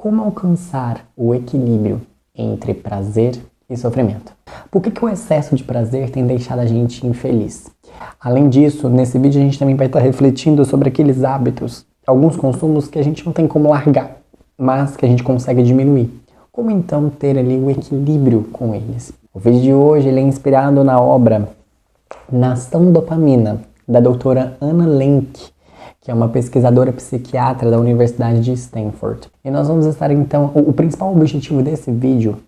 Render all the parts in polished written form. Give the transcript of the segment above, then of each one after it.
Como alcançar o equilíbrio entre prazer e sofrimento? Por que o excesso de prazer tem deixado a gente infeliz? Além disso, nesse vídeo a gente também vai estar refletindo sobre aqueles hábitos, alguns consumos que a gente não tem como largar, mas que a gente consegue diminuir. Como então ter ali o equilíbrio com eles? O vídeo de hoje ele é inspirado na obra Nação Dopamina, da doutora Anna Lenk, que é uma pesquisadora psiquiatra da Universidade de Stanford. E nós vamos estar então, o principal objetivo desse vídeo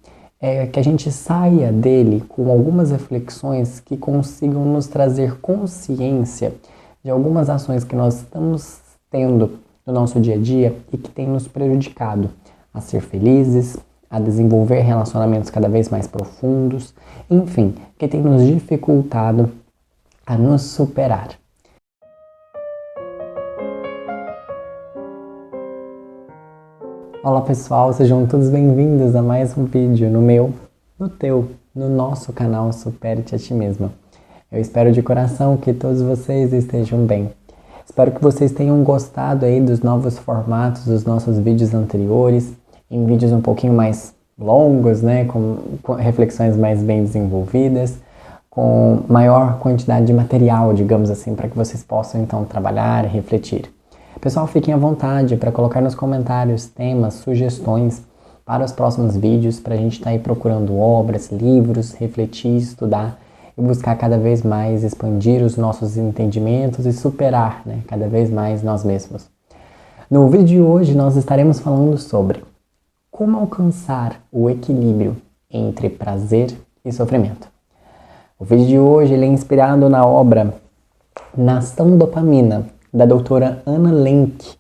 é que a gente saia dele com algumas reflexões que consigam nos trazer consciência de algumas ações que nós estamos tendo no nosso dia a dia e que tem nos prejudicado a ser felizes, a desenvolver relacionamentos cada vez mais profundos, enfim, que tem nos dificultado a nos superar. Olá pessoal, sejam todos bem-vindos a mais um vídeo no meu, no teu, no nosso canal Supere-te a Ti Mesma. Eu espero de coração que todos vocês estejam bem. Espero que vocês tenham gostado aí dos novos formatos dos nossos vídeos anteriores, em vídeos um pouquinho mais longos, né, com reflexões mais bem desenvolvidas, com maior quantidade de material, digamos assim, para que vocês possam então trabalhar e refletir. Pessoal, fiquem à vontade para colocar nos comentários temas, sugestões para os próximos vídeos, para a gente estar aí procurando obras, livros, refletir, estudar e buscar cada vez mais expandir os nossos entendimentos e superar, né, cada vez mais nós mesmos. No vídeo de hoje nós estaremos falando sobre como alcançar o equilíbrio entre prazer e sofrimento. O vídeo de hoje ele é inspirado na obra Nação Dopamina, da doutora Anna Lenk,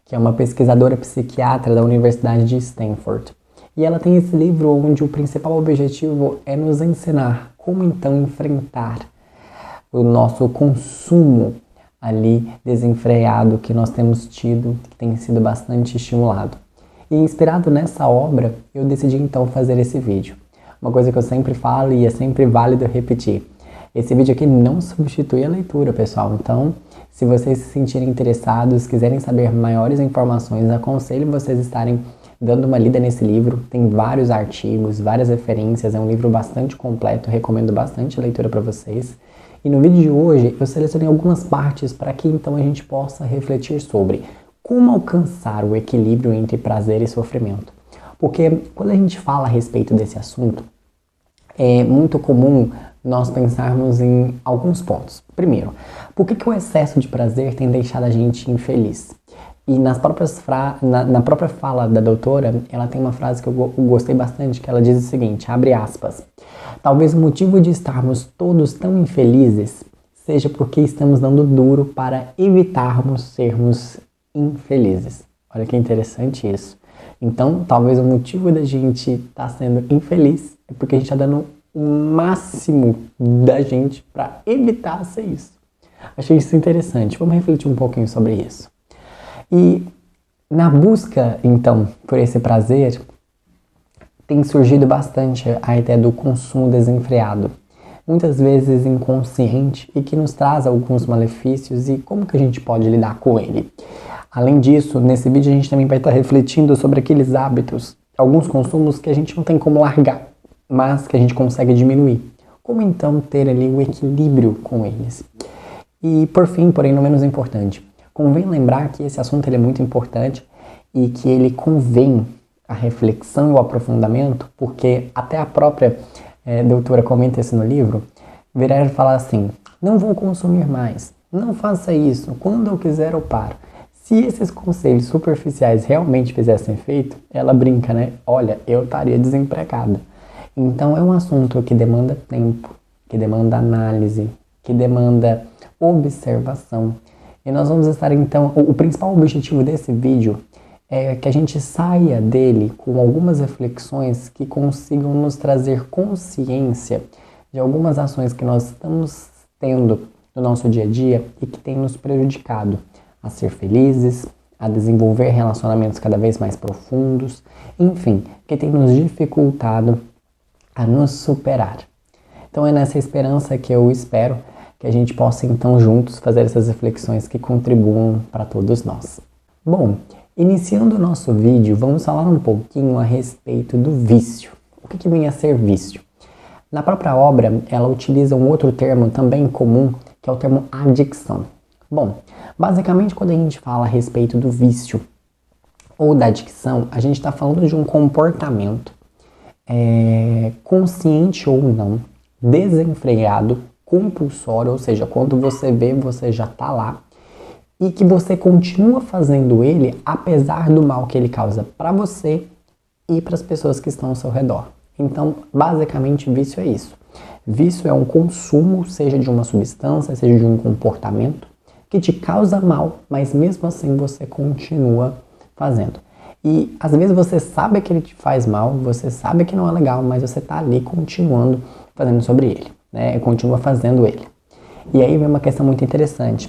que é uma pesquisadora psiquiatra da Universidade de Stanford. E ela tem esse livro onde o principal objetivo é nos ensinar como então enfrentar o nosso consumo ali desenfreado que nós temos tido, que tem sido bastante estimulado. E inspirado nessa obra, eu decidi então fazer esse vídeo. Uma coisa que eu sempre falo e é sempre válido repetir. Esse vídeo aqui não substitui a leitura, pessoal. Então, se vocês se sentirem interessados, quiserem saber maiores informações, aconselho vocês estarem dando uma lida nesse livro. Tem vários artigos, várias referências, é um livro bastante completo, recomendo bastante a leitura para vocês. E no vídeo de hoje eu selecionei algumas partes para que então a gente possa refletir sobre como alcançar o equilíbrio entre prazer e sofrimento. Porque quando a gente fala a respeito desse assunto, é muito comum nós pensarmos em alguns pontos. Primeiro, por que o excesso de prazer tem deixado a gente infeliz? E na própria fala da doutora, ela tem uma frase que eu gostei bastante, que ela diz o seguinte, abre aspas, talvez o motivo de estarmos todos tão infelizes seja porque estamos dando duro para evitarmos sermos infelizes. Olha que interessante isso. Então, talvez o motivo da gente estar sendo infeliz é porque a gente está dando o máximo da gente para evitar ser isso. Achei isso interessante. Vamos refletir um pouquinho sobre isso. E na busca, então, por esse prazer, tem surgido bastante a ideia do consumo desenfreado. Muitas vezes inconsciente e que nos traz alguns malefícios e como que a gente pode lidar com ele. Além disso, nesse vídeo a gente também vai estar refletindo sobre aqueles hábitos, alguns consumos que a gente não tem como largar, mas que a gente consegue diminuir. Como então ter ali o equilíbrio com eles? E por fim, porém não menos importante, convém lembrar que esse assunto ele é muito importante e que ele convém a reflexão e o aprofundamento, porque até a própria doutora comenta isso no livro, virar e falar assim, não vou consumir mais, não faça isso, quando eu quiser eu paro. Se esses conselhos superficiais realmente fizessem efeito, ela brinca, né? Olha, eu estaria desempregada. Então é um assunto que demanda tempo, que demanda análise, que demanda observação. E nós vamos estar então, o principal objetivo desse vídeo é que a gente saia dele com algumas reflexões que consigam nos trazer consciência de algumas ações que nós estamos tendo no nosso dia a dia e que tem nos prejudicado a ser felizes, a desenvolver relacionamentos cada vez mais profundos, enfim, que tem nos dificultado a nos superar. Então é nessa esperança que eu espero que a gente possa então juntos fazer essas reflexões que contribuam para todos nós. Bom, Iniciando o nosso vídeo, vamos falar um pouquinho a respeito do vício. O que vem a ser vício? Na própria obra, ela utiliza um outro termo também comum, que é o termo adicção. Bom, basicamente quando a gente fala a respeito do vício ou da adicção, a gente está falando de um comportamento consciente ou não, desenfreado, compulsório, ou seja, quando você vê, você já está lá, e que você continua fazendo ele apesar do mal que ele causa para você e para as pessoas que estão ao seu redor. Então, basicamente, vício é isso. Vício é um consumo, seja de uma substância, seja de um comportamento, que te causa mal, mas mesmo assim você continua fazendo. E às vezes você sabe que ele te faz mal, você sabe que não é legal, mas você está ali continuando fazendo sobre ele, né? Continua fazendo ele. E aí vem uma questão muito interessante.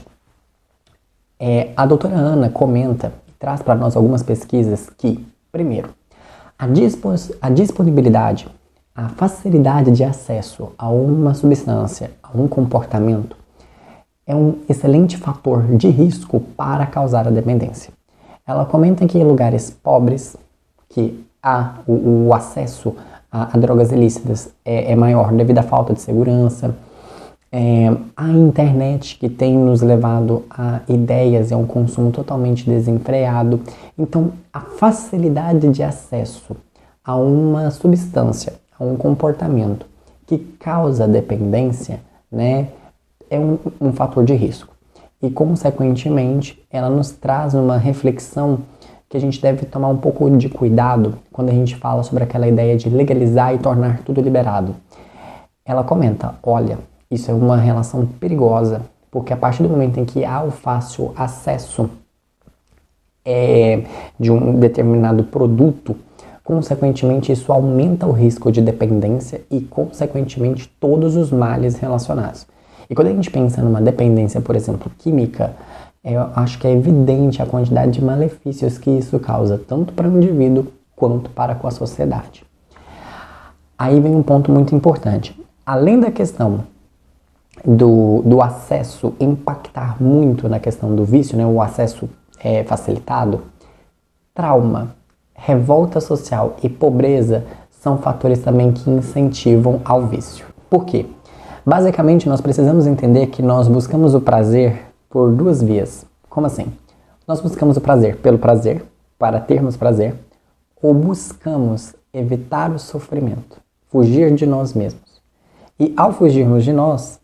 A doutora Ana comenta e traz para nós algumas pesquisas que, primeiro, a disponibilidade, a facilidade de acesso a uma substância, a um comportamento, é um excelente fator de risco para causar a dependência. Ela comenta que em lugares pobres, que o acesso a drogas ilícitas é maior devido à falta de segurança, a internet que tem nos levado a ideias e a um consumo totalmente desenfreado. Então, a facilidade de acesso a uma substância, a um comportamento que causa dependência, né, é um fator de risco. E, consequentemente, ela nos traz uma reflexão que a gente deve tomar um pouco de cuidado quando a gente fala sobre aquela ideia de legalizar e tornar tudo liberado. Ela comenta, olha, isso é uma relação perigosa, porque a partir do momento em que há o fácil acesso de um determinado produto, consequentemente isso aumenta o risco de dependência e, consequentemente, todos os males relacionados. E quando a gente pensa numa dependência, por exemplo, química, eu acho que é evidente a quantidade de malefícios que isso causa, tanto para o indivíduo quanto para com a sociedade. Aí vem um ponto muito importante. Além da questão do acesso impactar muito na questão do vício, né, o acesso facilitado, trauma, revolta social e pobreza são fatores também que incentivam ao vício. Por quê? Basicamente, nós precisamos entender que nós buscamos o prazer por duas vias. Como assim? Nós buscamos o prazer pelo prazer, para termos prazer, ou buscamos evitar o sofrimento, fugir de nós mesmos. E ao fugirmos de nós,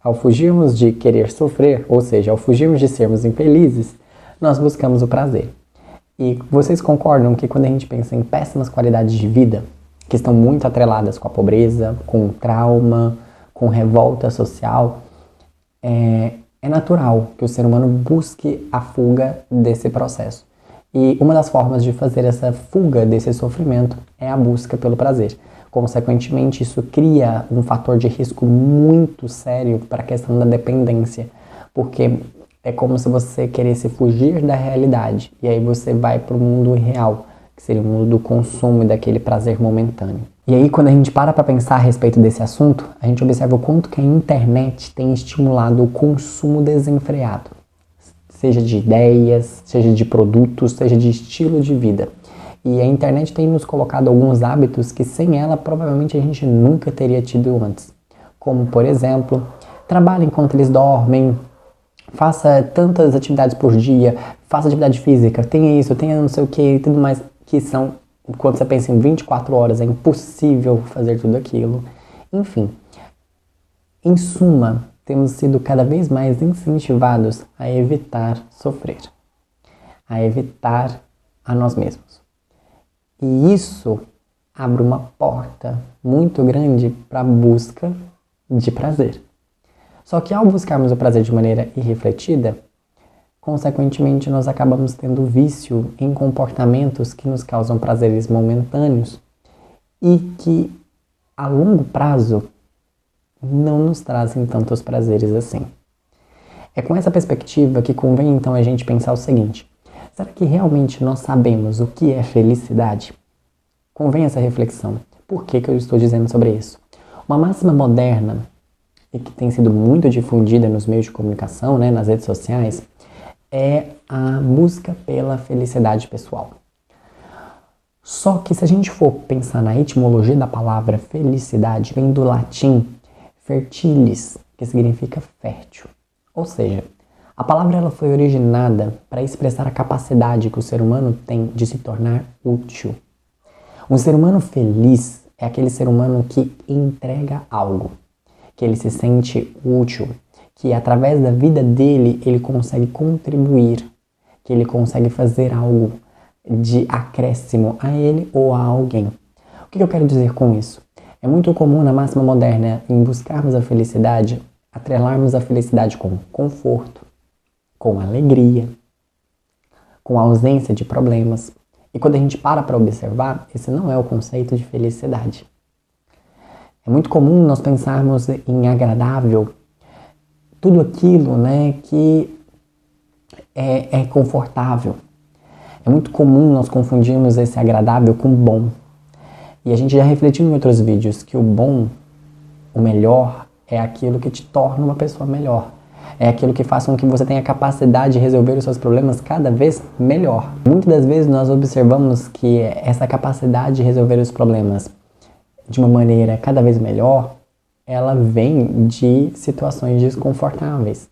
ao fugirmos de querer sofrer, ou seja, ao fugirmos de sermos infelizes, nós buscamos o prazer. E vocês concordam que quando a gente pensa em péssimas qualidades de vida, que estão muito atreladas com a pobreza, com o trauma, com revolta social, é natural que o ser humano busque a fuga desse processo. E uma das formas de fazer essa fuga desse sofrimento é a busca pelo prazer. Consequentemente, isso cria um fator de risco muito sério para a questão da dependência, porque é como se você queresse fugir da realidade, e aí você vai para o mundo irreal, que seria o mundo do consumo e daquele prazer momentâneo. E aí, quando a gente para pensar a respeito desse assunto, a gente observa o quanto que a internet tem estimulado o consumo desenfreado, seja de ideias, seja de produtos, seja de estilo de vida. E a internet tem nos colocado alguns hábitos que sem ela provavelmente a gente nunca teria tido antes. Como, por exemplo, trabalhe enquanto eles dormem, faça tantas atividades por dia, faça atividade física, tenha isso, tenha não sei o que e tudo mais, que são, quando você pensa em 24 horas, é impossível fazer tudo aquilo. Enfim, em suma, temos sido cada vez mais incentivados a evitar sofrer, a evitar a nós mesmos. E isso abre uma porta muito grande para a busca de prazer. Só que ao buscarmos o prazer de maneira irrefletida, consequentemente nós acabamos tendo vício em comportamentos que nos causam prazeres momentâneos e que a longo prazo não nos trazem tantos prazeres assim. É com essa perspectiva que convém então a gente pensar o seguinte: será que realmente nós sabemos o que é felicidade? Convém essa reflexão. Por que eu estou dizendo sobre isso? Uma máxima moderna e que tem sido muito difundida nos meios de comunicação, né, nas redes sociais, é a busca pela felicidade pessoal. Só que se a gente for pensar na etimologia da palavra felicidade, vem do latim fertilis, que significa fértil. Ou seja, a palavra ela foi originada para expressar a capacidade que o ser humano tem de se tornar útil. Um ser humano feliz é aquele ser humano que entrega algo, que ele se sente útil, que através da vida dele ele consegue contribuir, que ele consegue fazer algo de acréscimo a ele ou a alguém. O que eu quero dizer com isso? É muito comum na máxima moderna, em buscarmos a felicidade, atrelarmos a felicidade com conforto, com alegria, com ausência de problemas. E quando a gente para observar, esse não é o conceito de felicidade. É muito comum nós pensarmos em agradável, tudo aquilo, né, que é confortável. É muito comum nós confundirmos esse agradável com bom. E a gente já refletiu em outros vídeos que o bom, o melhor, é aquilo que te torna uma pessoa melhor. É aquilo que faz com que você tenha a capacidade de resolver os seus problemas cada vez melhor. Muitas das vezes nós observamos que essa capacidade de resolver os problemas de uma maneira cada vez melhor, ela vem de situações desconfortáveis.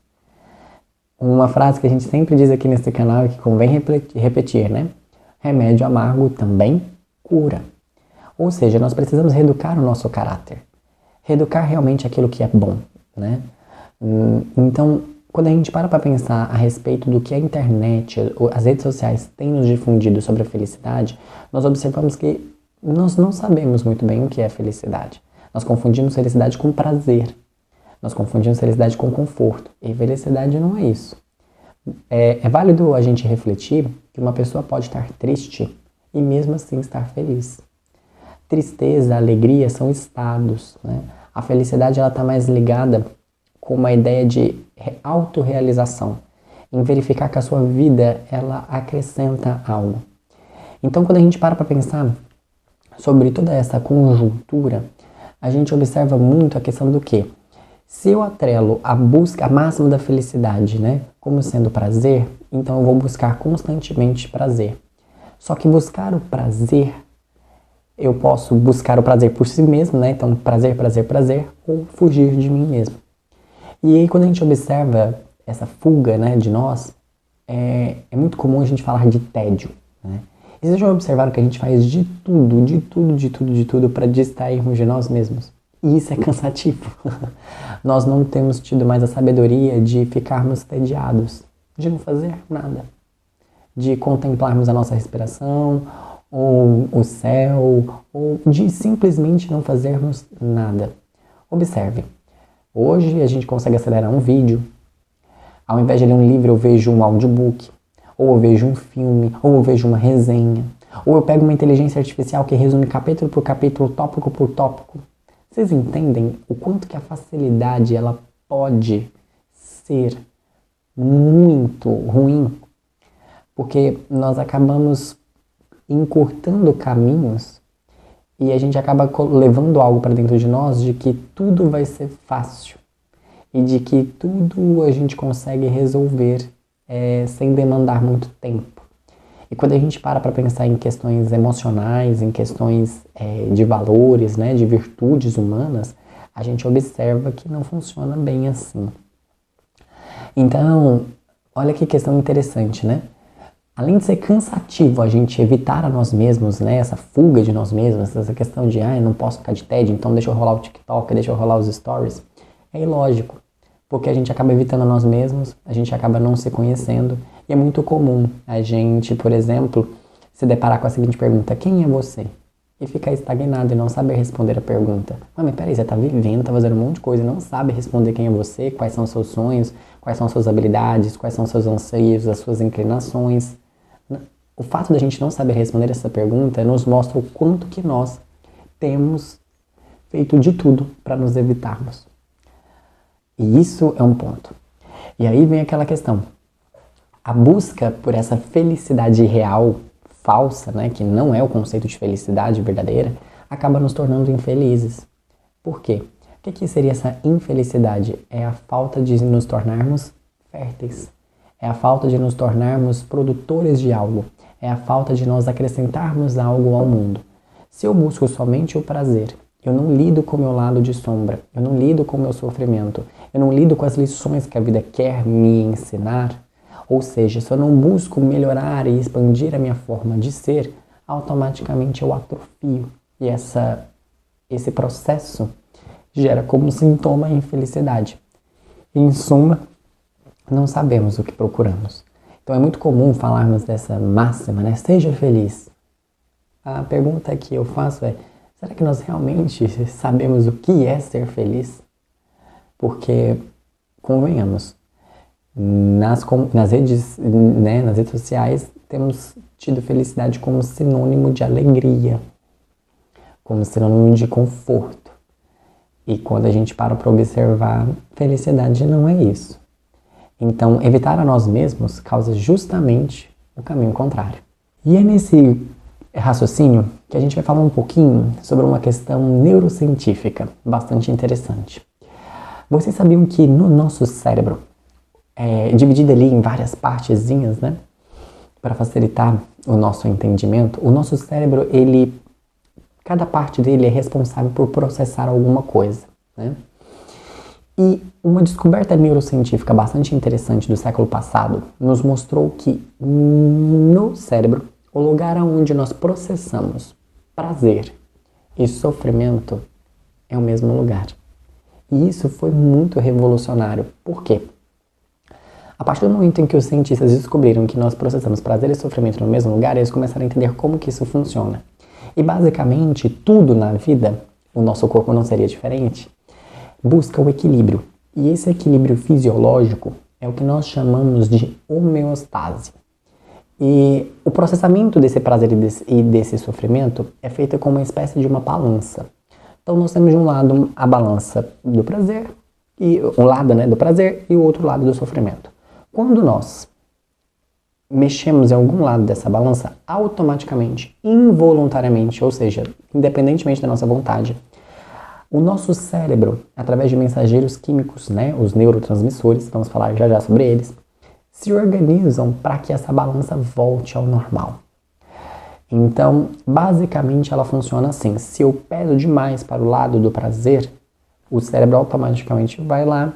Uma frase que a gente sempre diz aqui nesse canal e que convém repetir, né? Remédio amargo também cura. Ou seja, nós precisamos reeducar o nosso caráter. Reeducar realmente aquilo que é bom, né? Então, quando a gente para pensar a respeito do que a internet, as redes sociais têm nos difundido sobre a felicidade, nós observamos que nós não sabemos muito bem o que é felicidade. Nós confundimos felicidade com prazer. Nós confundimos felicidade com conforto. E felicidade não é isso. É válido a gente refletir que uma pessoa pode estar triste e mesmo assim estar feliz. Tristeza, alegria são estados, né? A felicidade ela está mais ligada com uma ideia de autorrealização, em verificar que a sua vida ela acrescenta algo. Então, quando a gente para pensar sobre toda essa conjuntura, a gente observa muito a questão do quê? Se eu atrelo a busca, a máxima da felicidade, né, como sendo prazer, então eu vou buscar constantemente prazer. Só que buscar o prazer, eu posso buscar o prazer por si mesmo, né, então prazer, prazer, prazer, ou fugir de mim mesmo. E aí quando a gente observa essa fuga, né, de nós, é muito comum a gente falar de tédio, né. E vocês já observaram que a gente faz de tudo para distrairmos de nós mesmos? E isso é cansativo. Nós não temos tido mais a sabedoria de ficarmos tediados, de não fazer nada, de contemplarmos a nossa respiração, ou o céu, ou de simplesmente não fazermos nada. Observe, hoje a gente consegue acelerar um vídeo, ao invés de ler um livro eu vejo um audiobook, ou eu vejo um filme, ou eu vejo uma resenha, ou eu pego uma inteligência artificial que resume capítulo por capítulo, tópico por tópico. Vocês entendem o quanto que a facilidade ela pode ser muito ruim? Porque nós acabamos encurtando caminhos e a gente acaba levando algo para dentro de nós de que tudo vai ser fácil e de que tudo a gente consegue resolver sem demandar muito tempo. E quando a gente para pensar em questões emocionais, em questões de valores, né, de virtudes humanas, a gente observa que não funciona bem assim. Então, olha que questão interessante, né? Além de ser cansativo a gente evitar a nós mesmos, né, essa fuga de nós mesmos, essa questão de, eu não posso ficar de tédio, então deixa eu rolar o TikTok, deixa eu rolar os stories, é ilógico. Porque a gente acaba evitando a nós mesmos, a gente acaba não se conhecendo. E é muito comum a gente, por exemplo, se deparar com a seguinte pergunta: quem é você? E ficar estagnado e não saber responder a pergunta. Mas peraí, você tá vivendo, tá fazendo um monte de coisa e não sabe responder quem é você, quais são os seus sonhos, quais são as suas habilidades, quais são os seus anseios, as suas inclinações. O fato da gente não saber responder essa pergunta nos mostra o quanto que nós temos feito de tudo para nos evitarmos. E isso é um ponto. E aí vem aquela questão. A busca por essa felicidade real, falsa, né, que não é o conceito de felicidade verdadeira, acaba nos tornando infelizes. Por quê? O que seria essa infelicidade? É a falta de nos tornarmos férteis. é a falta de nos tornarmos produtores de algo, é a falta de nós acrescentarmos algo ao mundo. Se eu busco somente o prazer, eu não lido com o meu lado de sombra, eu não lido com o meu sofrimento, eu não lido com as lições que a vida quer me ensinar, ou seja, se eu não busco melhorar e expandir a minha forma de ser, automaticamente eu atrofio. E esse processo gera como sintoma a infelicidade. Em suma, não sabemos o que procuramos. Então é muito comum falarmos dessa máxima, né? Seja feliz. A pergunta que eu faço é, será que nós realmente sabemos o que é ser feliz? Porque, convenhamos, nas redes, né, nas redes sociais, temos tido felicidade como sinônimo de alegria, como sinônimo de conforto. E quando a gente para observar, felicidade não é isso. Então, evitar a nós mesmos causa justamente o caminho contrário. E é nesse raciocínio que a gente vai falar um pouquinho sobre uma questão neurocientífica bastante interessante. Vocês sabiam que no nosso cérebro, dividido ali em várias partezinhas, né? Para facilitar o nosso entendimento, o nosso cérebro, cada parte dele é responsável por processar alguma coisa, né? E uma descoberta neurocientífica bastante interessante do século passado nos mostrou que no cérebro, o lugar onde nós processamos prazer e sofrimento é o mesmo lugar. E isso foi muito revolucionário. Por quê? A partir do momento em que os cientistas descobriram que nós processamos prazer e sofrimento no mesmo lugar, eles começaram a entender como que isso funciona. E basicamente, tudo na vida, o nosso corpo não seria diferente, busca o equilíbrio. E esse equilíbrio fisiológico é o que nós chamamos de homeostase. E o processamento desse prazer e desse sofrimento é feito com uma espécie de uma balança. Então nós temos de um lado a balança do prazer, e um lado, né, do prazer e o outro lado do sofrimento. Quando nós mexemos em algum lado dessa balança, automaticamente, involuntariamente, ou seja, independentemente da nossa vontade, o nosso cérebro, através de mensageiros químicos, né, os neurotransmissores, vamos falar já já sobre eles, se organizam para que essa balança volte ao normal. Então, basicamente ela funciona assim, se eu peso demais para o lado do prazer, o cérebro automaticamente vai lá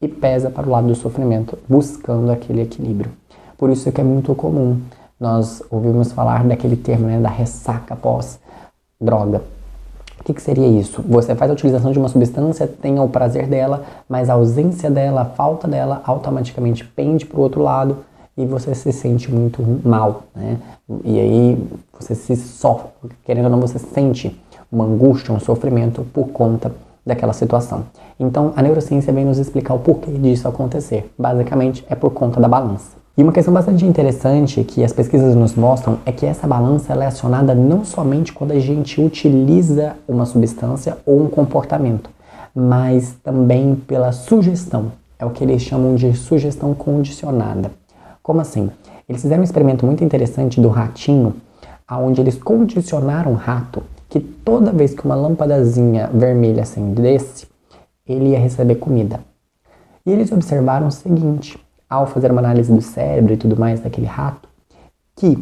e pesa para o lado do sofrimento, buscando aquele equilíbrio. Por isso que é muito comum nós ouvimos falar daquele termo, né, da ressaca pós-droga. O que seria isso? Você faz a utilização de uma substância, tem o prazer dela, mas a ausência dela, a falta dela, automaticamente pende para o outro lado e você se sente muito mal, né? E aí você se sofre, querendo ou não, você sente uma angústia, um sofrimento por conta daquela situação. Então a neurociência vem nos explicar o porquê disso acontecer. Basicamente é por conta da balança. E uma questão bastante interessante que as pesquisas nos mostram é que essa balança ela é acionada não somente quando a gente utiliza uma substância ou um comportamento, mas também pela sugestão. É o que eles chamam de sugestão condicionada. Como assim? Eles fizeram um experimento muito interessante do ratinho, onde eles condicionaram o rato que toda vez que uma lâmpadazinha vermelha acendesse, ele ia receber comida. E eles observaram o seguinte, ao fazer uma análise do cérebro e tudo mais daquele rato, que,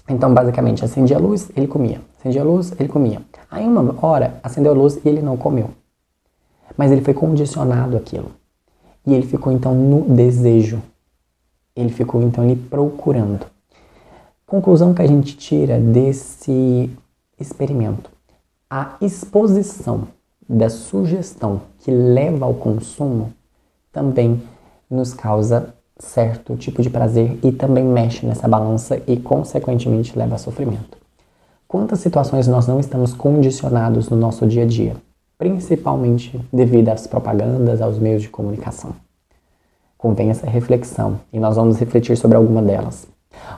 então basicamente, acendia a luz, ele comia. Acendia a luz, ele comia. Aí uma hora, acendeu a luz e ele não comeu. Mas ele foi condicionado àquilo. E ele ficou então no desejo. Ele ficou então ali procurando. Conclusão que a gente tira desse experimento. A exposição da sugestão que leva ao consumo também nos causa certo tipo de prazer e também mexe nessa balança e, consequentemente, leva a sofrimento. Quantas situações nós não estamos condicionados no nosso dia a dia, principalmente devido às propagandas, aos meios de comunicação? Convém essa reflexão e nós vamos refletir sobre alguma delas.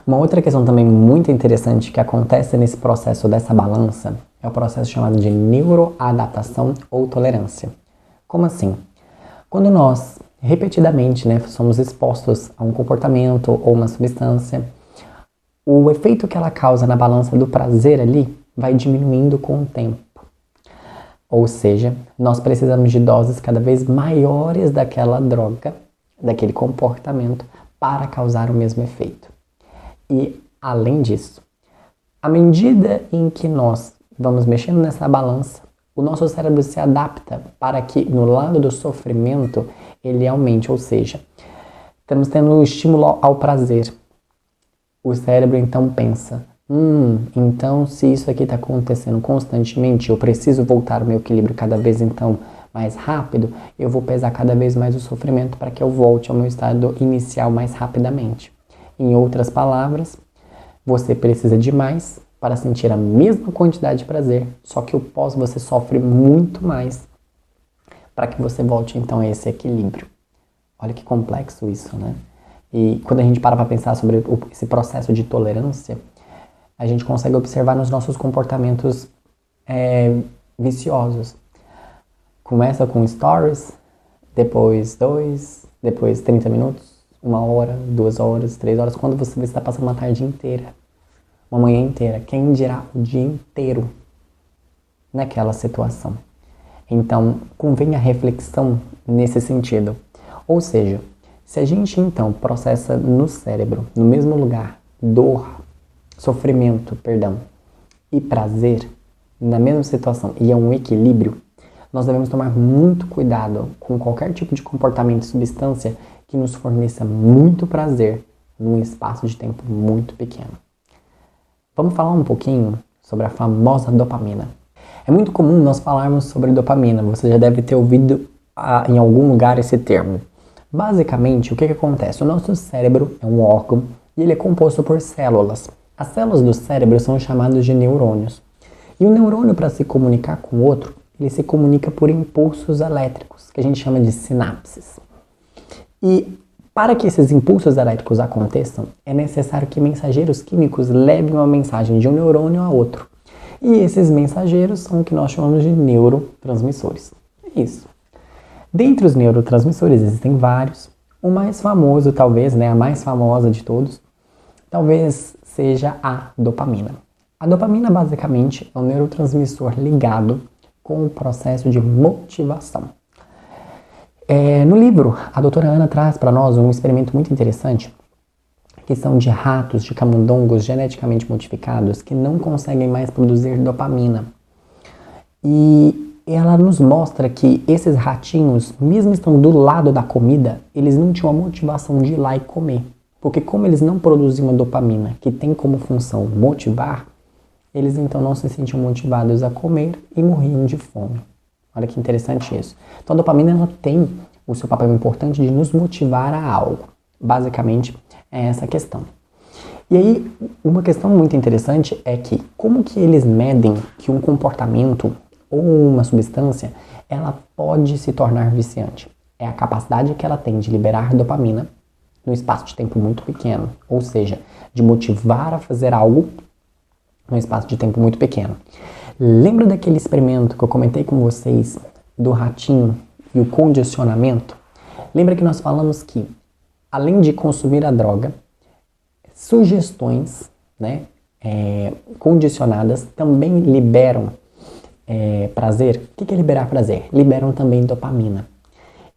Uma outra questão também muito interessante que acontece nesse processo dessa balança é o processo chamado de neuroadaptação ou tolerância. Como assim? Quando nós repetidamente, né, somos expostos a um comportamento ou uma substância, o efeito que ela causa na balança do prazer ali vai diminuindo com o tempo. Ou seja, nós precisamos de doses cada vez maiores daquela droga, daquele comportamento, para causar o mesmo efeito. E, além disso, à medida em que nós vamos mexendo nessa balança, o nosso cérebro se adapta para que no lado do sofrimento ele aumente, ou seja, estamos tendo o estímulo ao prazer. O cérebro então pensa, então se isso aqui está acontecendo constantemente, eu preciso voltar ao meu equilíbrio cada vez então mais rápido, eu vou pesar cada vez mais o sofrimento para que eu volte ao meu estado inicial mais rapidamente. Em outras palavras, você precisa de mais para sentir a mesma quantidade de prazer, só que o pós você sofre muito mais para que você volte então a esse equilíbrio. Olha que complexo isso, né? E quando a gente para pensar sobre esse processo de tolerância, a gente consegue observar nos nossos comportamentos viciosos. Começa com stories, depois 2, depois 30 minutos, 1 hora, 2 horas, 3 horas, quando você está passando uma tarde inteira, uma manhã inteira, quem dirá o dia inteiro naquela situação. Então, convém a reflexão nesse sentido. Ou seja, se a gente então processa no cérebro, no mesmo lugar, dor, sofrimento, e prazer, na mesma situação, e é um equilíbrio, nós devemos tomar muito cuidado com qualquer tipo de comportamento e substância que nos forneça muito prazer num espaço de tempo muito pequeno. Vamos falar um pouquinho sobre a famosa dopamina. É muito comum nós falarmos sobre dopamina, você já deve ter ouvido em algum lugar esse termo. Basicamente, o que acontece? O nosso cérebro é um órgão e ele é composto por células. As células do cérebro são chamadas de neurônios. E o neurônio, para se comunicar com o outro, ele se comunica por impulsos elétricos, que a gente chama de sinapses. E para que esses impulsos elétricos aconteçam, é necessário que mensageiros químicos levem uma mensagem de um neurônio a outro. E esses mensageiros são o que nós chamamos de neurotransmissores. É isso. Dentre os neurotransmissores existem vários. O mais famoso, talvez, a mais famosa de todos, talvez seja a dopamina. A dopamina, basicamente, é um neurotransmissor ligado com o processo de motivação. No livro, a doutora Ana traz para nós um experimento muito interessante, que são de ratos, de camundongos geneticamente modificados que não conseguem mais produzir dopamina. E ela nos mostra que esses ratinhos, mesmo estando do lado da comida, eles não tinham a motivação de ir lá e comer. Porque como eles não produziam a dopamina, que tem como função motivar, eles então não se sentiam motivados a comer e morriam de fome. Olha que interessante isso. Então a dopamina ela tem o seu papel importante de nos motivar a algo. Basicamente é essa a questão. E aí, uma questão muito interessante é que como que eles medem que um comportamento ou uma substância ela pode se tornar viciante? É a capacidade que ela tem de liberar dopamina num espaço de tempo muito pequeno. Ou seja, de motivar a fazer algo num espaço de tempo muito pequeno. Lembra daquele experimento que eu comentei com vocês do ratinho e o condicionamento? Lembra que nós falamos que, além de consumir a droga, sugestões condicionadas também liberam prazer? O que é liberar prazer? Liberam também dopamina.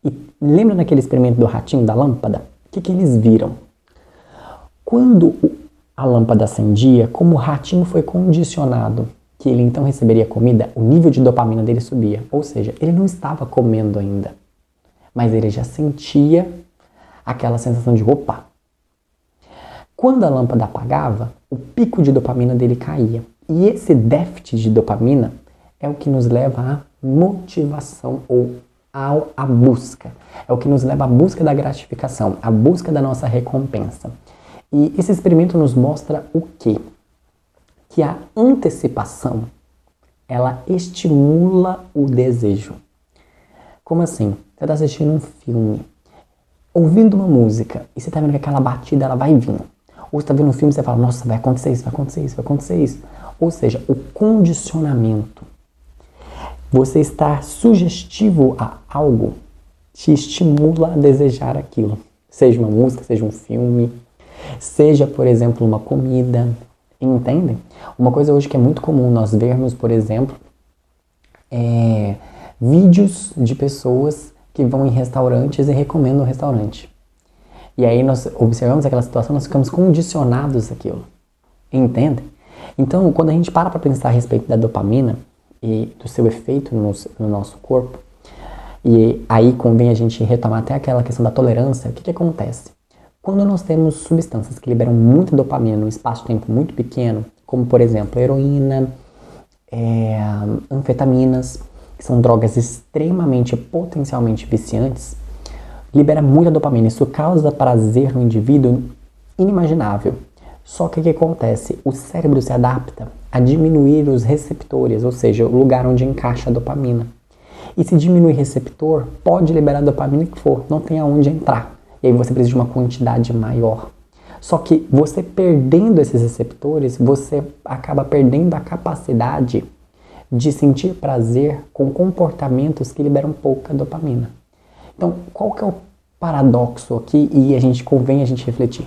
E lembra daquele experimento do ratinho da lâmpada? O que eles viram? Quando a lâmpada acendia, como o ratinho foi condicionado que ele então receberia comida, o nível de dopamina dele subia. Ou seja, ele não estava comendo ainda, mas ele já sentia aquela sensação de opa. Quando a lâmpada apagava, o pico de dopamina dele caía. E esse déficit de dopamina é o que nos leva à motivação ou à busca. É o que nos leva à busca da gratificação, à busca da nossa recompensa. E esse experimento nos mostra o quê? Que a antecipação, ela estimula o desejo. Como assim? Você está assistindo um filme, ouvindo uma música, e você está vendo que aquela batida ela vai vir. Ou você está vendo um filme e você fala, nossa, vai acontecer isso, vai acontecer isso, vai acontecer isso. Ou seja, o condicionamento. Você estar sugestivo a algo te estimula a desejar aquilo. Seja uma música, seja um filme, seja, por exemplo, uma comida. Entendem? Uma coisa hoje que é muito comum nós vermos, por exemplo, vídeos de pessoas que vão em restaurantes e recomendam o restaurante. E aí nós observamos aquela situação, nós ficamos condicionados àquilo. Entende? Então, quando a gente para pensar a respeito da dopamina e do seu efeito no nosso corpo, e aí convém a gente retomar até aquela questão da tolerância, o que acontece? Quando nós temos substâncias que liberam muita dopamina num espaço de tempo muito pequeno, como por exemplo heroína, anfetaminas, que são drogas extremamente potencialmente viciantes, libera muita dopamina. Isso causa prazer no indivíduo inimaginável. Só que o que acontece? O cérebro se adapta a diminuir os receptores, ou seja, o lugar onde encaixa a dopamina. E se diminuir receptor, pode liberar a dopamina que for, não tem aonde entrar. E aí você precisa de uma quantidade maior. Só que você perdendo esses receptores, você acaba perdendo a capacidade de sentir prazer com comportamentos que liberam pouca dopamina. Então, qual que é o paradoxo aqui? E convém a gente refletir.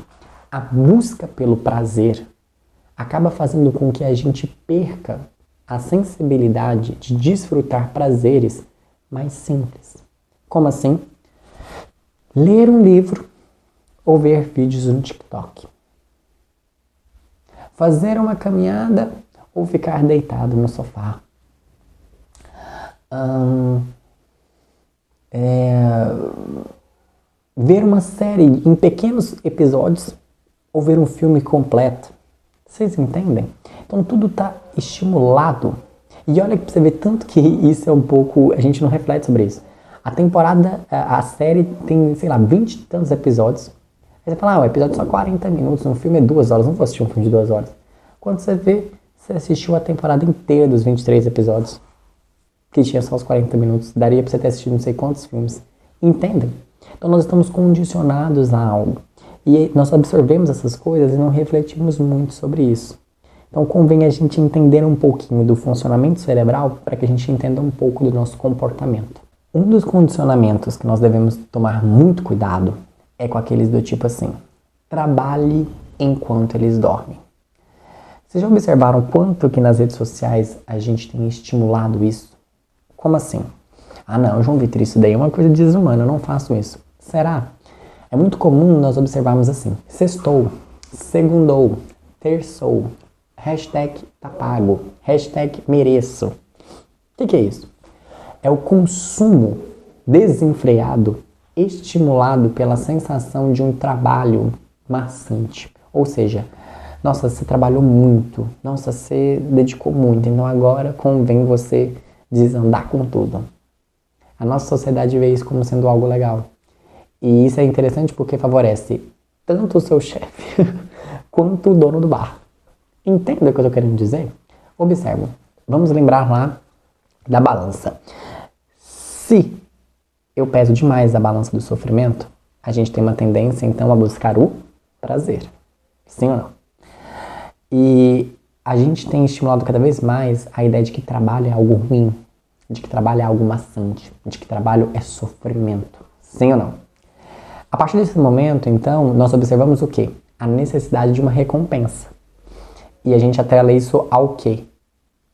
A busca pelo prazer acaba fazendo com que a gente perca a sensibilidade de desfrutar prazeres mais simples. Como assim? Ler um livro ou ver vídeos no TikTok. Fazer uma caminhada ou ficar deitado no sofá. Ver uma série em pequenos episódios ou ver um filme completo. Vocês entendem? Então tudo está estimulado. E olha que você vê tanto que isso é um pouco... A gente não reflete sobre isso. A série tem, sei lá, 20 e tantos episódios. Aí você fala, o episódio é só 40 minutos, um filme é 2 horas, não vou assistir um filme de 2 horas. Quando você vê, você assistiu a temporada inteira dos 23 episódios, que tinha só os 40 minutos. Daria pra você ter assistido não sei quantos filmes. Entendem? Então nós estamos condicionados a algo. E nós absorvemos essas coisas e não refletimos muito sobre isso. Então convém a gente entender um pouquinho do funcionamento cerebral para que a gente entenda um pouco do nosso comportamento. Um dos condicionamentos que nós devemos tomar muito cuidado é com aqueles do tipo assim: trabalhe enquanto eles dormem. Vocês já observaram quanto que nas redes sociais a gente tem estimulado isso? Como assim? Ah não, João Vitor, isso daí é uma coisa desumana, eu não faço isso. Será? É muito comum nós observarmos assim: sextou, segundou, terçou, hashtag tá pago, hashtag mereço. O que é isso? É o consumo desenfreado, estimulado pela sensação de um trabalho maçante. Ou seja, nossa, você trabalhou muito, nossa, você dedicou muito, então agora convém você desandar com tudo. A nossa sociedade vê isso como sendo algo legal. E isso é interessante porque favorece tanto o seu chefe quanto o dono do bar. Entende o que eu estou querendo dizer? Observe. Vamos lembrar lá da balança. Se eu peso demais a balança do sofrimento, a gente tem uma tendência então a buscar o prazer. Sim ou não? E a gente tem estimulado cada vez mais a ideia de que trabalho é algo ruim, de que trabalho é algo maçante, de que trabalho é sofrimento. Sim ou não? A partir desse momento, então, nós observamos o quê? A necessidade de uma recompensa. E a gente atrela isso ao quê?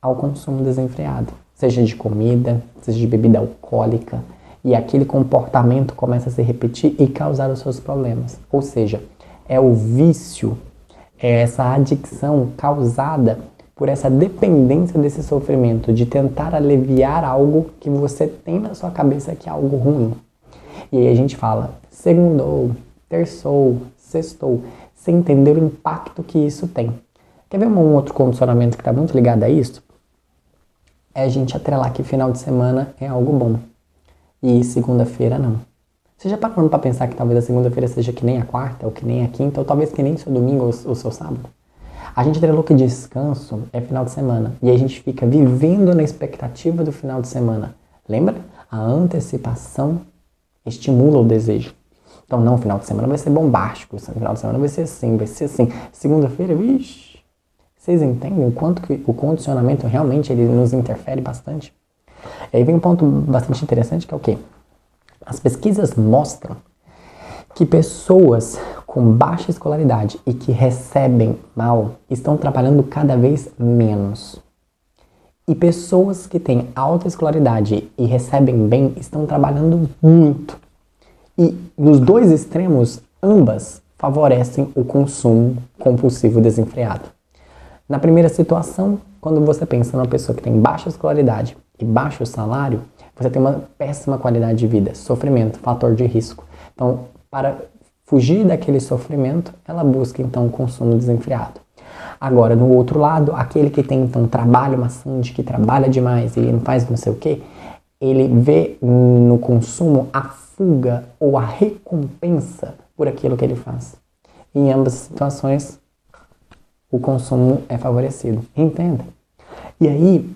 Ao consumo desenfreado. Seja de comida, seja de bebida alcoólica. E aquele comportamento começa a se repetir e causar os seus problemas. Ou seja, é o vício, é essa adicção causada por essa dependência desse sofrimento, de tentar aliviar algo que você tem na sua cabeça que é algo ruim. E aí a gente fala, segundou, terçou, sextou, sem entender o impacto que isso tem. Quer ver um outro condicionamento que está muito ligado a isso? É a gente atrelar que final de semana é algo bom e segunda-feira não. Você já parou para pensar que talvez a segunda-feira seja que nem a quarta, ou que nem a quinta, ou talvez que nem o seu domingo ou o seu sábado? A gente atrelou que descanso é final de semana e a gente fica vivendo na expectativa do final de semana. Lembra? A antecipação estimula o desejo. Então não, final de semana vai ser bombástico, final de semana vai ser assim, segunda-feira, vixe. Vocês entendem o quanto que o condicionamento realmente ele nos interfere bastante? E aí vem um ponto bastante interessante que é o quê? As pesquisas mostram que pessoas com baixa escolaridade e que recebem mal estão trabalhando cada vez menos. E pessoas que têm alta escolaridade e recebem bem estão trabalhando muito. E nos dois extremos ambas favorecem o consumo compulsivo desenfreado. Na primeira situação, quando você pensa numa pessoa que tem baixa escolaridade e baixo salário, você tem uma péssima qualidade de vida, sofrimento, fator de risco. Então, para fugir daquele sofrimento, ela busca então o consumo desenfreado. Agora, no outro lado, aquele que tem então trabalho maçante, que trabalha demais e não faz não sei o que, ele vê no consumo a fuga ou a recompensa por aquilo que ele faz. Em ambas as situações, o consumo é favorecido. Entenda? E aí,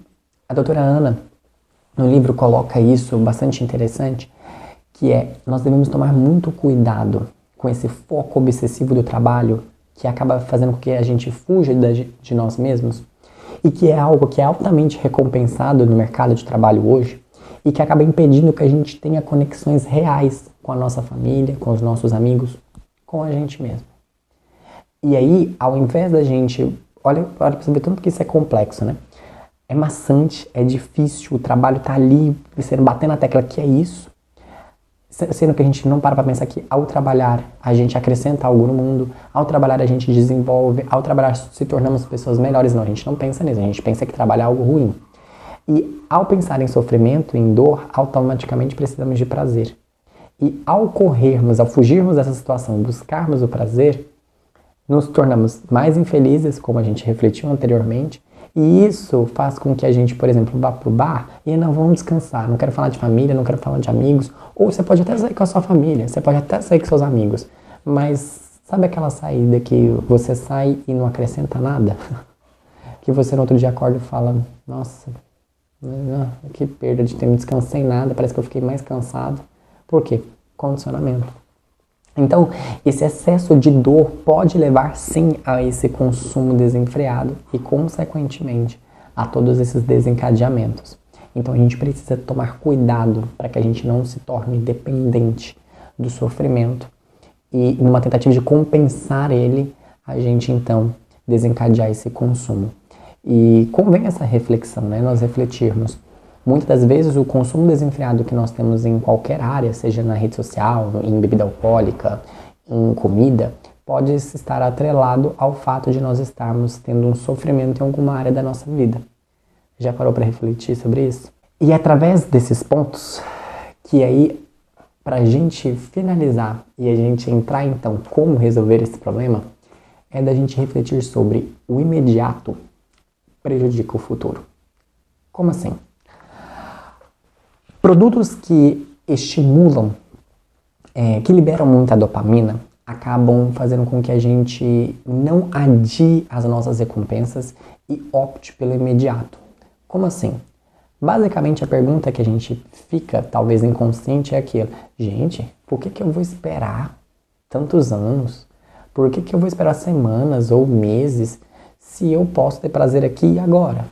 a doutora Ana, no livro, coloca isso bastante interessante, que é, nós devemos tomar muito cuidado com esse foco obsessivo do trabalho, que acaba fazendo com que a gente fuja de nós mesmos, e que é algo que é altamente recompensado no mercado de trabalho hoje, e que acaba impedindo que a gente tenha conexões reais com a nossa família, com os nossos amigos, com a gente mesmo. E aí, ao invés da gente... Olha pra você ver tanto que isso é complexo, né? É maçante, é difícil, o trabalho tá ali, você batendo na tecla que é isso, sendo que a gente não para pensar que ao trabalhar a gente acrescenta algo no mundo, ao trabalhar a gente desenvolve, ao trabalhar se tornamos pessoas melhores. Não, a gente não pensa nisso, a gente pensa que trabalhar é algo ruim. E ao pensar em sofrimento, em dor, automaticamente precisamos de prazer. E ao corrermos, ao fugirmos dessa situação, buscarmos o prazer, nos tornamos mais infelizes, como a gente refletiu anteriormente, e isso faz com que a gente, por exemplo, vá pro bar e não vamos descansar, não quero falar de família, não quero falar de amigos, ou você pode até sair com a sua família, você pode até sair com seus amigos, mas sabe aquela saída que você sai e não acrescenta nada? Que você no outro dia acorda e fala, nossa, que perda de tempo, não descansei nada, parece que eu fiquei mais cansado. Por quê? Condicionamento. Então, esse excesso de dor pode levar sim a esse consumo desenfreado e, consequentemente, a todos esses desencadeamentos. Então, a gente precisa tomar cuidado para que a gente não se torne dependente do sofrimento e, numa tentativa de compensar ele, a gente então desencadear esse consumo. E convém essa reflexão, né? Nós refletirmos. Muitas das vezes o consumo desenfreado que nós temos em qualquer área, seja na rede social, em bebida alcoólica, em comida, pode estar atrelado ao fato de nós estarmos tendo um sofrimento em alguma área da nossa vida. Já parou para refletir sobre isso? E é através desses pontos que aí, para a gente finalizar e a gente entrar então como resolver esse problema, é da gente refletir sobre o imediato prejudica o futuro. Como assim? Produtos que estimulam, que liberam muita dopamina, acabam fazendo com que a gente não adie as nossas recompensas e opte pelo imediato. Como assim? Basicamente a pergunta que a gente fica, talvez inconsciente, é aquela: gente, por que eu vou esperar tantos anos? Por que eu vou esperar semanas ou meses se eu posso ter prazer aqui e agora?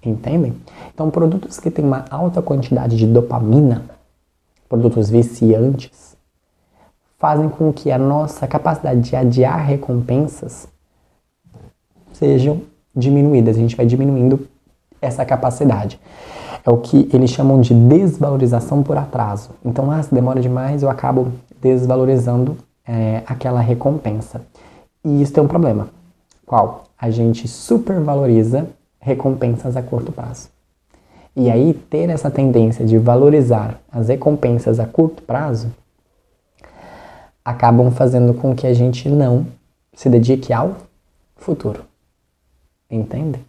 Entendem? Então, produtos que têm uma alta quantidade de dopamina, produtos viciantes, fazem com que a nossa capacidade de adiar recompensas sejam diminuídas. A gente vai diminuindo essa capacidade. É o que eles chamam de desvalorização por atraso. Então, se demora demais, eu acabo desvalorizando aquela recompensa. E isso tem um problema. Qual? A gente supervaloriza recompensas a curto prazo. E aí, ter essa tendência de valorizar as recompensas a curto prazo acabam fazendo com que a gente não se dedique ao futuro. Entende?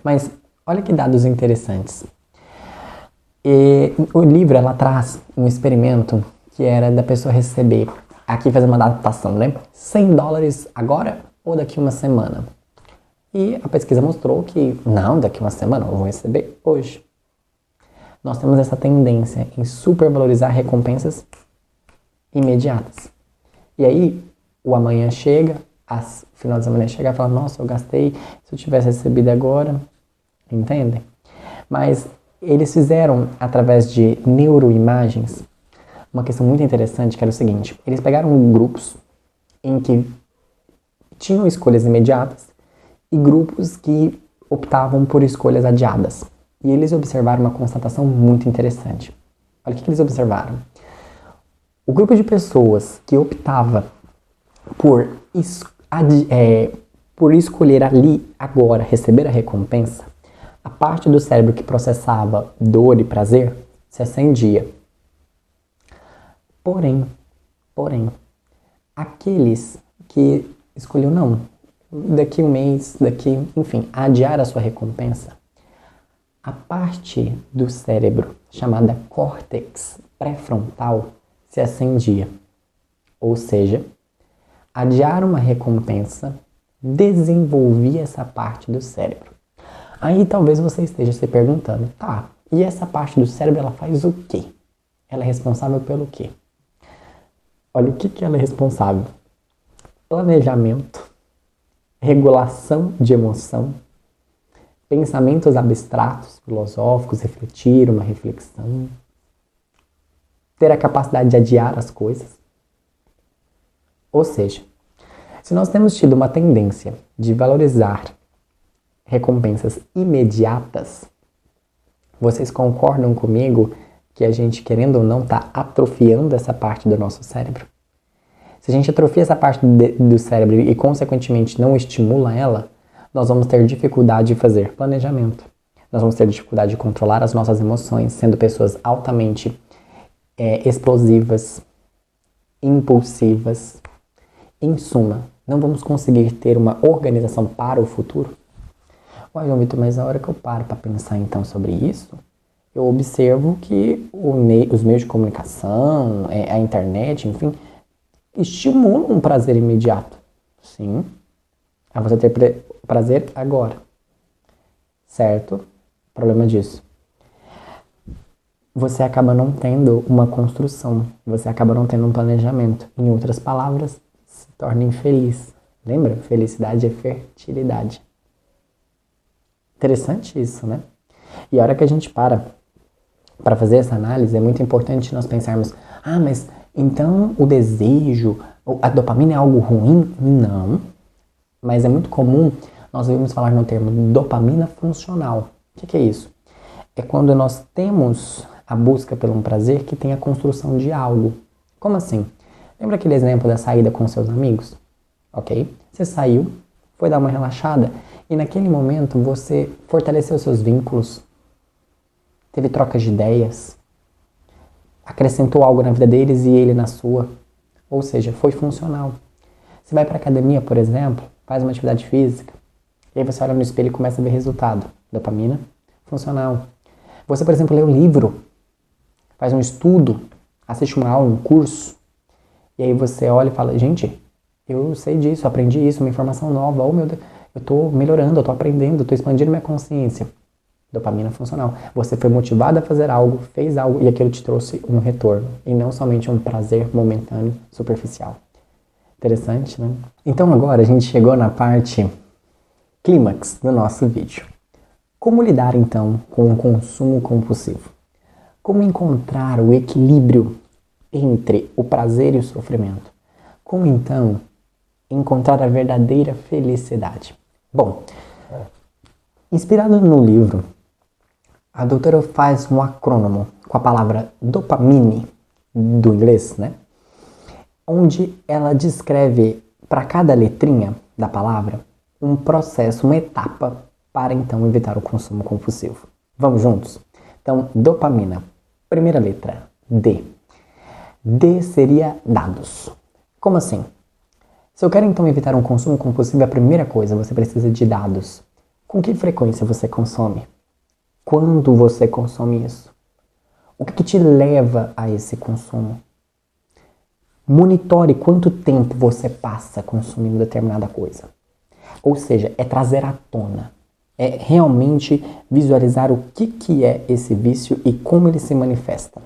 Mas olha que dados interessantes. O livro, ela traz um experimento que era da pessoa receber, aqui fazendo uma adaptação, né? $100 agora ou daqui uma semana? E a pesquisa mostrou que, não, daqui uma semana eu vou receber hoje. Nós temos essa tendência em supervalorizar recompensas imediatas. E aí, o amanhã chega, o final da semana chega e fala, nossa, eu gastei, se eu tivesse recebido agora, entendem? Mas eles fizeram, através de neuroimagens, uma questão muito interessante, que era o seguinte: eles pegaram grupos em que tinham escolhas imediatas e grupos que optavam por escolhas adiadas. E eles observaram uma constatação muito interessante. Olha o que eles observaram. O grupo de pessoas que optava por, por escolher ali, agora, receber a recompensa, a parte do cérebro que processava dor e prazer se acendia. Porém, aqueles que escolheu não, daqui um mês, enfim, adiar a sua recompensa, a parte do cérebro chamada córtex pré-frontal se acendia. Ou seja, adiar uma recompensa desenvolvia essa parte do cérebro. Aí talvez você esteja se perguntando, tá, e essa parte do cérebro ela faz o quê? Ela é responsável pelo quê? Olha o que ela é responsável. Planejamento, regulação de emoção, pensamentos abstratos, filosóficos, refletir, uma reflexão, ter a capacidade de adiar as coisas. Ou seja, se nós temos tido uma tendência de valorizar recompensas imediatas, vocês concordam comigo que a gente, querendo ou não, está atrofiando essa parte do nosso cérebro? Se a gente atrofia essa parte do cérebro e, consequentemente, não estimula ela, nós vamos ter dificuldade de fazer planejamento. Nós vamos ter dificuldade de controlar as nossas emoções, sendo pessoas altamente explosivas, impulsivas. Em suma, não vamos conseguir ter uma organização para o futuro. Ué, João Vitor, mas a hora que eu paro para pensar então sobre isso, eu observo que os meios de comunicação, a internet, enfim, estimulam um prazer imediato. Sim, a você ter prazer agora. Certo? O problema disso. Você acaba não tendo uma construção, você acaba não tendo um planejamento. Em outras palavras, se torna infeliz. Lembra? Felicidade é fertilidade. Interessante isso, né? E a hora que a gente para fazer essa análise, é muito importante nós pensarmos, mas então o desejo, a dopamina é algo ruim? Não. Mas é muito comum nós ouvimos falar no termo dopamina funcional. O que é isso? É quando nós temos a busca pelo um prazer que tem a construção de algo. Como assim? Lembra aquele exemplo da saída com seus amigos? Ok? Você saiu, foi dar uma relaxada e naquele momento você fortaleceu seus vínculos, teve trocas de ideias, acrescentou algo na vida deles e ele na sua. Ou seja, foi funcional. Você vai para a academia, por exemplo, faz uma atividade física, e aí você olha no espelho e começa a ver resultado. Dopamina funcional. Você, por exemplo, lê um livro, faz um estudo, assiste uma aula, um curso, e aí você olha e fala, gente, eu sei disso, aprendi isso, uma informação nova, oh meu Deus, eu estou melhorando, eu estou aprendendo, eu estou expandindo minha consciência. Dopamina funcional. Você foi motivado a fazer algo, fez algo, e aquilo te trouxe um retorno, e não somente um prazer momentâneo, superficial. Interessante, né? Então agora a gente chegou na parte clímax do nosso vídeo. Como lidar então com o consumo compulsivo? Como encontrar o equilíbrio entre o prazer e o sofrimento? Como então encontrar a verdadeira felicidade? Bom, inspirado no livro, a doutora faz um acrônimo com a palavra dopamine, do inglês, né? Onde ela descreve para cada letrinha da palavra um processo, uma etapa para então evitar o consumo compulsivo. Vamos juntos? Então, dopamina. Primeira letra, D. D seria dados. Como assim? Se eu quero então evitar um consumo compulsivo, a primeira coisa, você precisa de dados. Com que frequência você consome? Quando você consome isso? O que te leva a esse consumo? Monitore quanto tempo você passa consumindo determinada coisa. Ou seja, é trazer à tona. É realmente visualizar o que é esse vício e como ele se manifesta.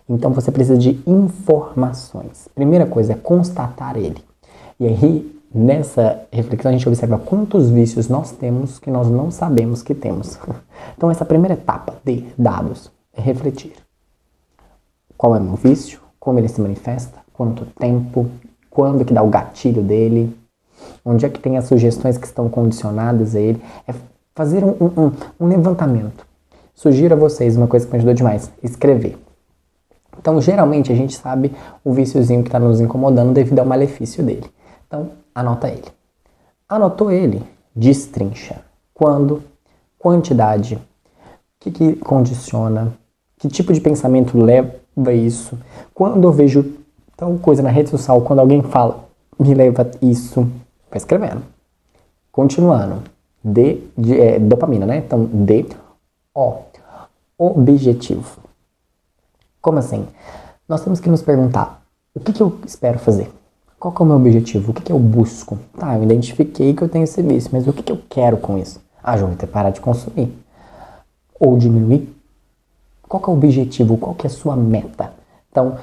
Então você precisa de informações. Primeira coisa é constatar ele. E aí, nessa reflexão, a gente observa quantos vícios nós temos que nós não sabemos que temos. Então essa primeira etapa de dados é refletir. Qual é o meu vício? Como ele se manifesta? Quanto tempo? Quando que dá o gatilho dele? Onde é que tem as sugestões que estão condicionadas a ele? É fazer um levantamento. Sugiro a vocês uma coisa que me ajudou demais, escrever. Então, geralmente, a gente sabe o viciozinho que está nos incomodando devido ao malefício dele. Então, anota ele. Anotou ele? Destrincha. Quando? Quantidade. O que condiciona? Que tipo de pensamento leva isso? Quando eu vejo tal coisa na rede social, quando alguém fala, me leva isso. Vai escrevendo. Continuando. Dopamina, né? Então, objetivo. Como assim? Nós temos que nos perguntar, o que eu espero fazer? Qual que é o meu objetivo? O que eu busco? Tá, eu identifiquei que eu tenho esse vício, mas o que eu quero com isso? João, ter parar de consumir. Ou diminuir. Qual que é o objetivo? Qual que é a sua meta? Então,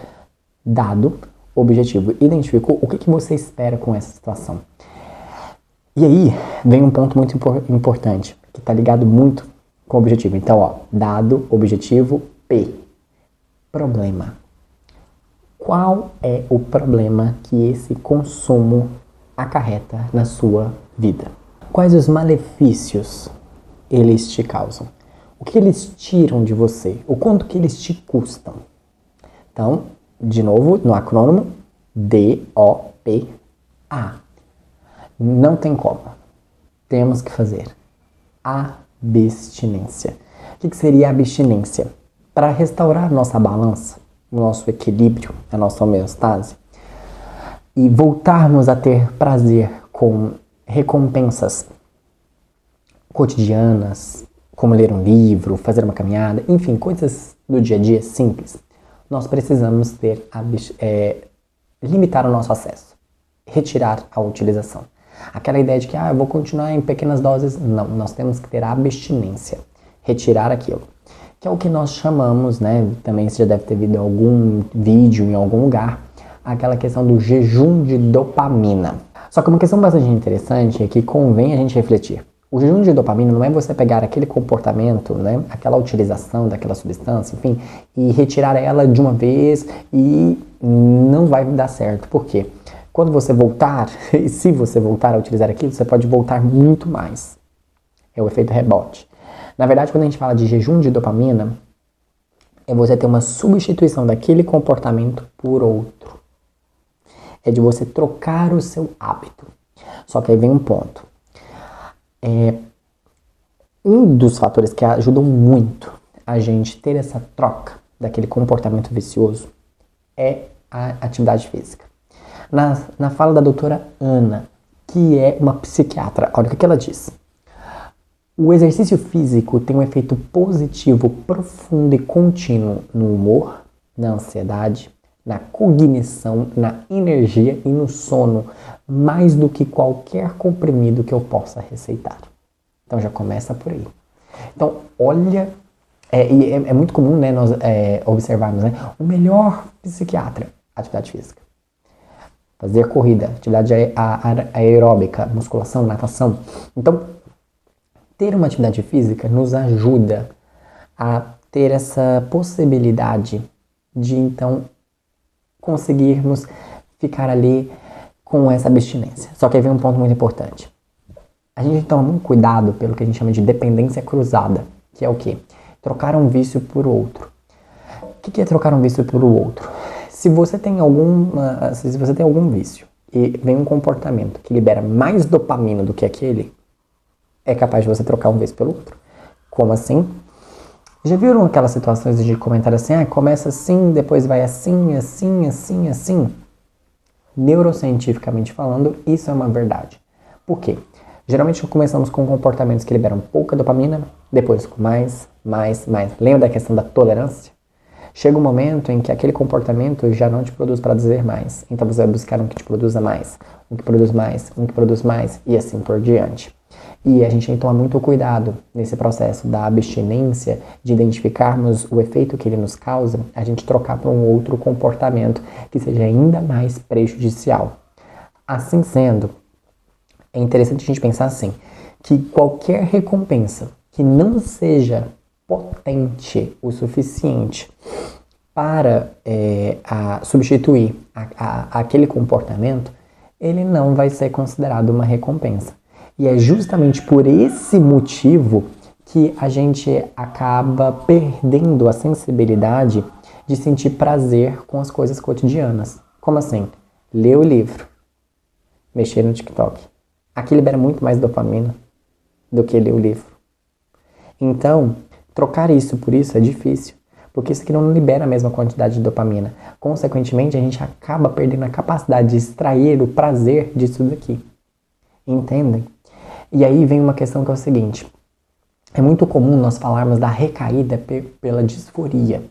dado, objetivo, identificou o que você espera com essa situação. E aí, vem um ponto muito importante, que está ligado muito com o objetivo. Então, dado, objetivo, P. Problema. Qual é o problema que esse consumo acarreta na sua vida? Quais os malefícios eles te causam? O que eles tiram de você? O quanto que eles te custam? Então, de novo, no acrônimo, DOPA. Não tem como. Temos que fazer abstinência. O que seria abstinência? Para restaurar nossa balança, o nosso equilíbrio, a nossa homeostase, e voltarmos a ter prazer com recompensas cotidianas, como ler um livro, fazer uma caminhada, enfim, coisas do dia a dia simples, nós precisamos limitar o nosso acesso, retirar a utilização. Aquela ideia de que eu vou continuar em pequenas doses, não, nós temos que ter abstinência, retirar aquilo. Que é o que nós chamamos, né, também você já deve ter visto algum vídeo em algum lugar, aquela questão do jejum de dopamina. Só que uma questão bastante interessante é que convém a gente refletir. O jejum de dopamina não é você pegar aquele comportamento, né, aquela utilização daquela substância, enfim, e retirar ela de uma vez e não vai dar certo. Por quê? Quando você voltar, e se você voltar a utilizar aquilo, você pode voltar muito mais. É o efeito rebote. Na verdade, quando a gente fala de jejum de dopamina, é você ter uma substituição daquele comportamento por outro. É de você trocar o seu hábito. Só que aí vem um ponto. Um dos fatores que ajudam muito a gente ter essa troca daquele comportamento vicioso é a atividade física. Na fala da doutora Ana, que é uma psiquiatra, olha o que ela diz. O exercício físico tem um efeito positivo, profundo e contínuo no humor, na ansiedade, na cognição, na energia e no sono, mais do que qualquer comprimido que eu possa receitar. Então já começa por aí. Então, olha, é muito comum, né, nós observarmos, né, o melhor psiquiatra, atividade física. Fazer corrida, atividade aeróbica, musculação, natação. Então, ter uma atividade física nos ajuda a ter essa possibilidade de, então, conseguirmos ficar ali com essa abstinência. Só que aí vem um ponto muito importante. A gente toma muito cuidado pelo que a gente chama de dependência cruzada, que é o quê? Trocar um vício por outro. O que é trocar um vício por outro? Se você tem algum vício e vem um comportamento que libera mais dopamina do que aquele, é capaz de você trocar um vício pelo outro. Como assim? Já viram aquelas situações de comentário assim, começa assim, depois vai assim, assim, assim, assim? Neurocientificamente falando, isso é uma verdade. Por quê? Geralmente começamos com comportamentos que liberam pouca dopamina, depois com mais. Lembra da questão da tolerância? Chega um momento em que aquele comportamento já não te produz prazer mais. Então você vai buscar um que te produza mais, um que produz mais, um que produz mais e assim por diante. E a gente tem que tomar muito cuidado nesse processo da abstinência, de identificarmos o efeito que ele nos causa, a gente trocar para um outro comportamento que seja ainda mais prejudicial. Assim sendo, é interessante a gente pensar assim, que qualquer recompensa que não seja potente o suficiente para substituir aquele comportamento, ele não vai ser considerado uma recompensa. E é justamente por esse motivo que a gente acaba perdendo a sensibilidade de sentir prazer com as coisas cotidianas. Como assim? Ler o livro. mexer no TikTok. Aqui libera muito mais dopamina do que ler o livro. Então, trocar isso por isso é difícil, porque isso aqui não libera a mesma quantidade de dopamina. Consequentemente, a gente acaba perdendo a capacidade de extrair o prazer disso daqui. Entendem? E aí vem uma questão que é o seguinte. É muito comum nós falarmos da recaída pela disforia,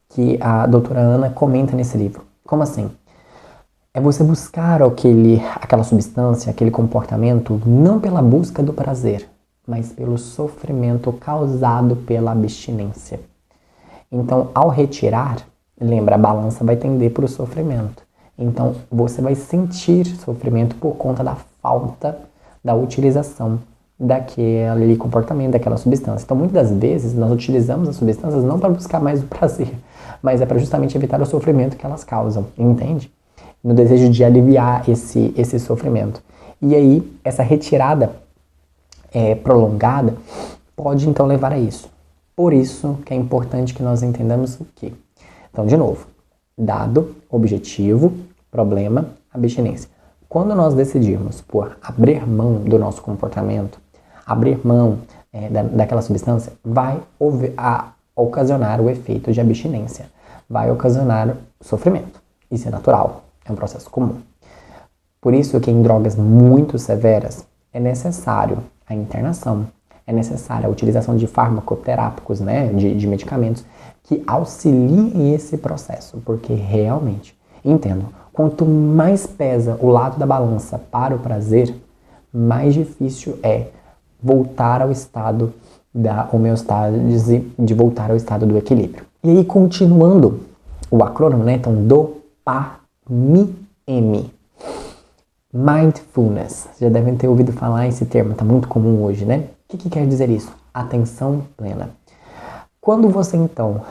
que a doutora Ana comenta nesse livro. Como assim? É você buscar aquela substância, aquele comportamento, não pela busca do prazer, mas pelo sofrimento causado pela abstinência. Então, ao retirar, lembra, a balança vai tender para o sofrimento. Então, você vai sentir sofrimento por conta da falta da utilização daquele comportamento, daquela substância. Então, muitas das vezes, nós utilizamos as substâncias não para buscar mais o prazer, mas é para justamente evitar o sofrimento que elas causam, entende? No desejo de aliviar esse sofrimento. E aí, essa retirada prolongada pode, então, levar a isso. Por isso que é importante que nós entendamos o quê? Então, de novo, dado, objetivo, problema, abstinência. Quando nós decidirmos por abrir mão do nosso comportamento, abrir mão daquela substância, vai ocasionar o efeito de abstinência. Vai ocasionar sofrimento. Isso é natural, é um processo comum. Por isso que em drogas muito severas é necessário a internação, é necessária a utilização de farmacoterápicos, né, de medicamentos que auxiliem esse processo, porque realmente, entendo, quanto mais pesa o lado da balança para o prazer, mais difícil é voltar ao estado da homeostase, de voltar ao estado do equilíbrio. E aí, continuando o acrônimo, né, então, DOPAMI. Mindfulness. Já devem ter ouvido falar esse termo, está muito comum hoje, né? O que quer dizer isso? Atenção plena. Quando você, então,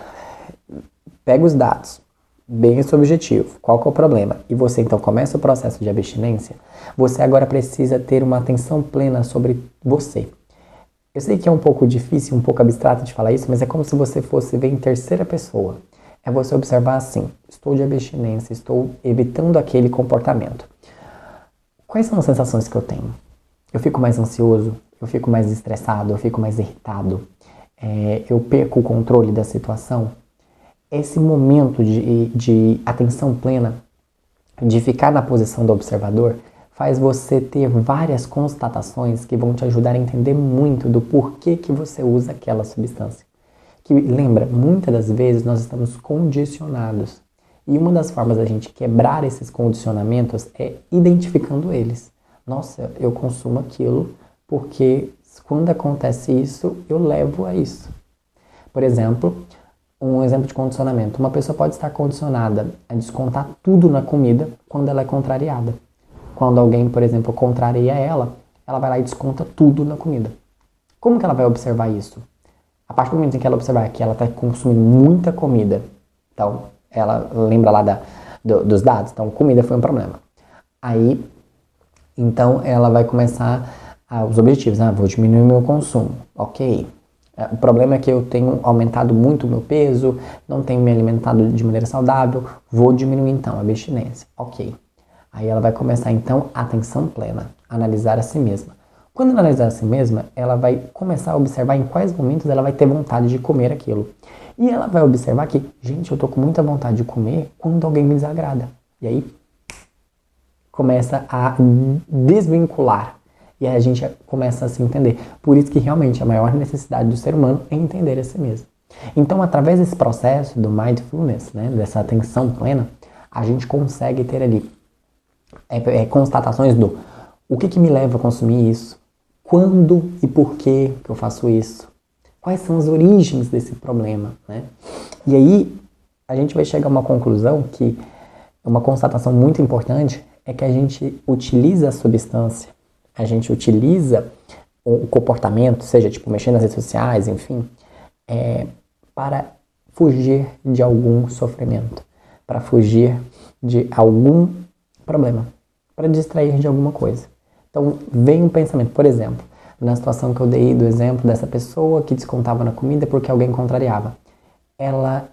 pega os dados, bem esse objetivo, qual que é o problema, e você, então, começa o processo de abstinência, você agora precisa ter uma atenção plena sobre você. Eu sei que é um pouco difícil, um pouco abstrato de falar isso, mas é como se você fosse ver em terceira pessoa. É você observar assim, estou de abstinência, estou evitando aquele comportamento. Quais são as sensações que eu tenho? Eu fico mais ansioso, eu fico mais estressado, eu fico mais irritado, eu perco o controle da situação. Esse momento de atenção plena, de ficar na posição do observador, faz você ter várias constatações que vão te ajudar a entender muito do porquê que você usa aquela substância. Que, lembra, muitas das vezes nós estamos condicionados. E uma das formas da gente quebrar esses condicionamentos é identificando eles. Nossa, eu consumo aquilo porque quando acontece isso, eu levo a isso. Por exemplo, um exemplo de condicionamento. Uma pessoa pode estar condicionada a descontar tudo na comida quando ela é contrariada. Quando alguém, por exemplo, contraria ela, ela vai lá e desconta tudo na comida. Como que ela vai observar isso? A partir do momento em que ela observar que ela está consumindo muita comida, então, ela lembra lá dos dados, então comida foi um problema. Aí, então, ela vai começar os objetivos, vou diminuir meu consumo, ok. O problema é que eu tenho aumentado muito o meu peso, não tenho me alimentado de maneira saudável, vou diminuir então a abstinência, ok. Aí ela vai começar então a atenção plena, analisar a si mesma. Quando analisar a si mesma, ela vai começar a observar em quais momentos ela vai ter vontade de comer aquilo. E ela vai observar que, gente, eu tô com muita vontade de comer quando alguém me desagrada. E aí, começa a desvincular. E aí a gente começa a se entender. Por isso que realmente a maior necessidade do ser humano é entender a si mesmo. Então, através desse processo do mindfulness, né, dessa atenção plena, a gente consegue ter ali constatações do o que me leva a consumir isso, quando e por que eu faço isso, quais são as origens desse problema, né? E aí a gente vai chegar a uma conclusão que uma constatação muito importante é que a gente utiliza a substância, a gente utiliza o comportamento, seja tipo mexer nas redes sociais, enfim, para fugir de algum sofrimento, para fugir de algum problema, para distrair de alguma coisa. Então vem um pensamento, por exemplo, na situação que eu dei do exemplo dessa pessoa que descontava na comida porque alguém contrariava. Ela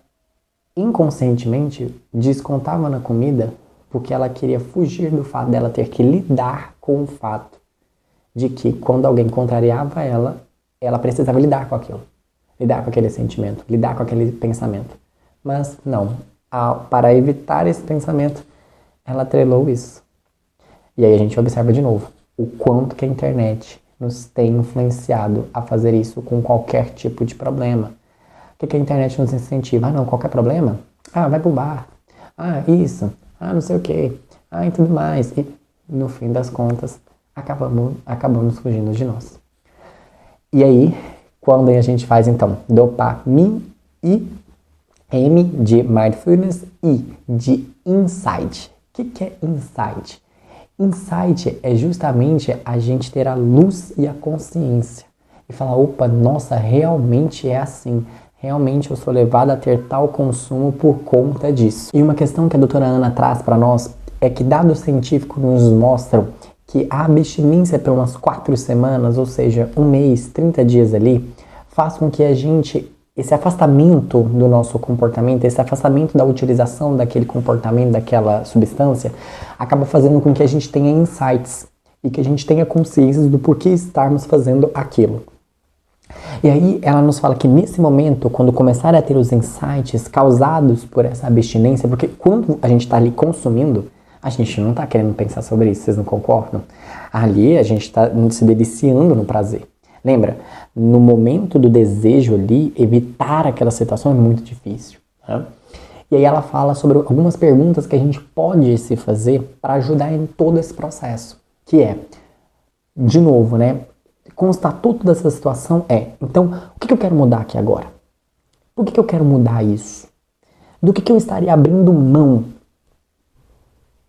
inconscientemente descontava na comida porque ela queria fugir do fato dela ter que lidar com o fato de que quando alguém contrariava ela, ela precisava lidar com aquilo, lidar com aquele sentimento, lidar com aquele pensamento. Mas não, para evitar esse pensamento, ela atrelou isso. E aí a gente observa de novo o quanto que a internet nos tem influenciado a fazer isso com qualquer tipo de problema. O que a internet nos incentiva? Ah, não, qualquer problema? Ah, vai pro bar. Ah, isso. Ah, não sei o quê. Ah, e tudo mais. E no fim das contas, acabamos fugindo de nós. E aí, quando a gente faz então dopamina e M de mindfulness e de insight. O que é insight? Insight é justamente a gente ter a luz e a consciência e falar, opa, nossa, realmente é assim. Realmente eu sou levado a ter tal consumo por conta disso. E uma questão que a doutora Ana traz para nós é que dados científicos nos mostram que a abstinência por umas 4 semanas, ou seja, um mês, 30 dias ali, faz com que a gente, esse afastamento do nosso comportamento, esse afastamento da utilização daquele comportamento, daquela substância, acaba fazendo com que a gente tenha insights e que a gente tenha consciência do porquê estarmos fazendo aquilo. E aí ela nos fala que nesse momento, quando começar a ter os insights causados por essa abstinência, porque quando a gente está ali consumindo, a gente não está querendo pensar sobre isso, vocês não concordam? Ali a gente está se deliciando no prazer. Lembra, no momento do desejo ali, evitar aquela situação é muito difícil. Né? E aí ela fala sobre algumas perguntas que a gente pode se fazer para ajudar em todo esse processo. Que é, de novo, né? Constatou toda essa situação então, o que eu quero mudar aqui agora? Por que eu quero mudar isso? Do que eu estaria abrindo mão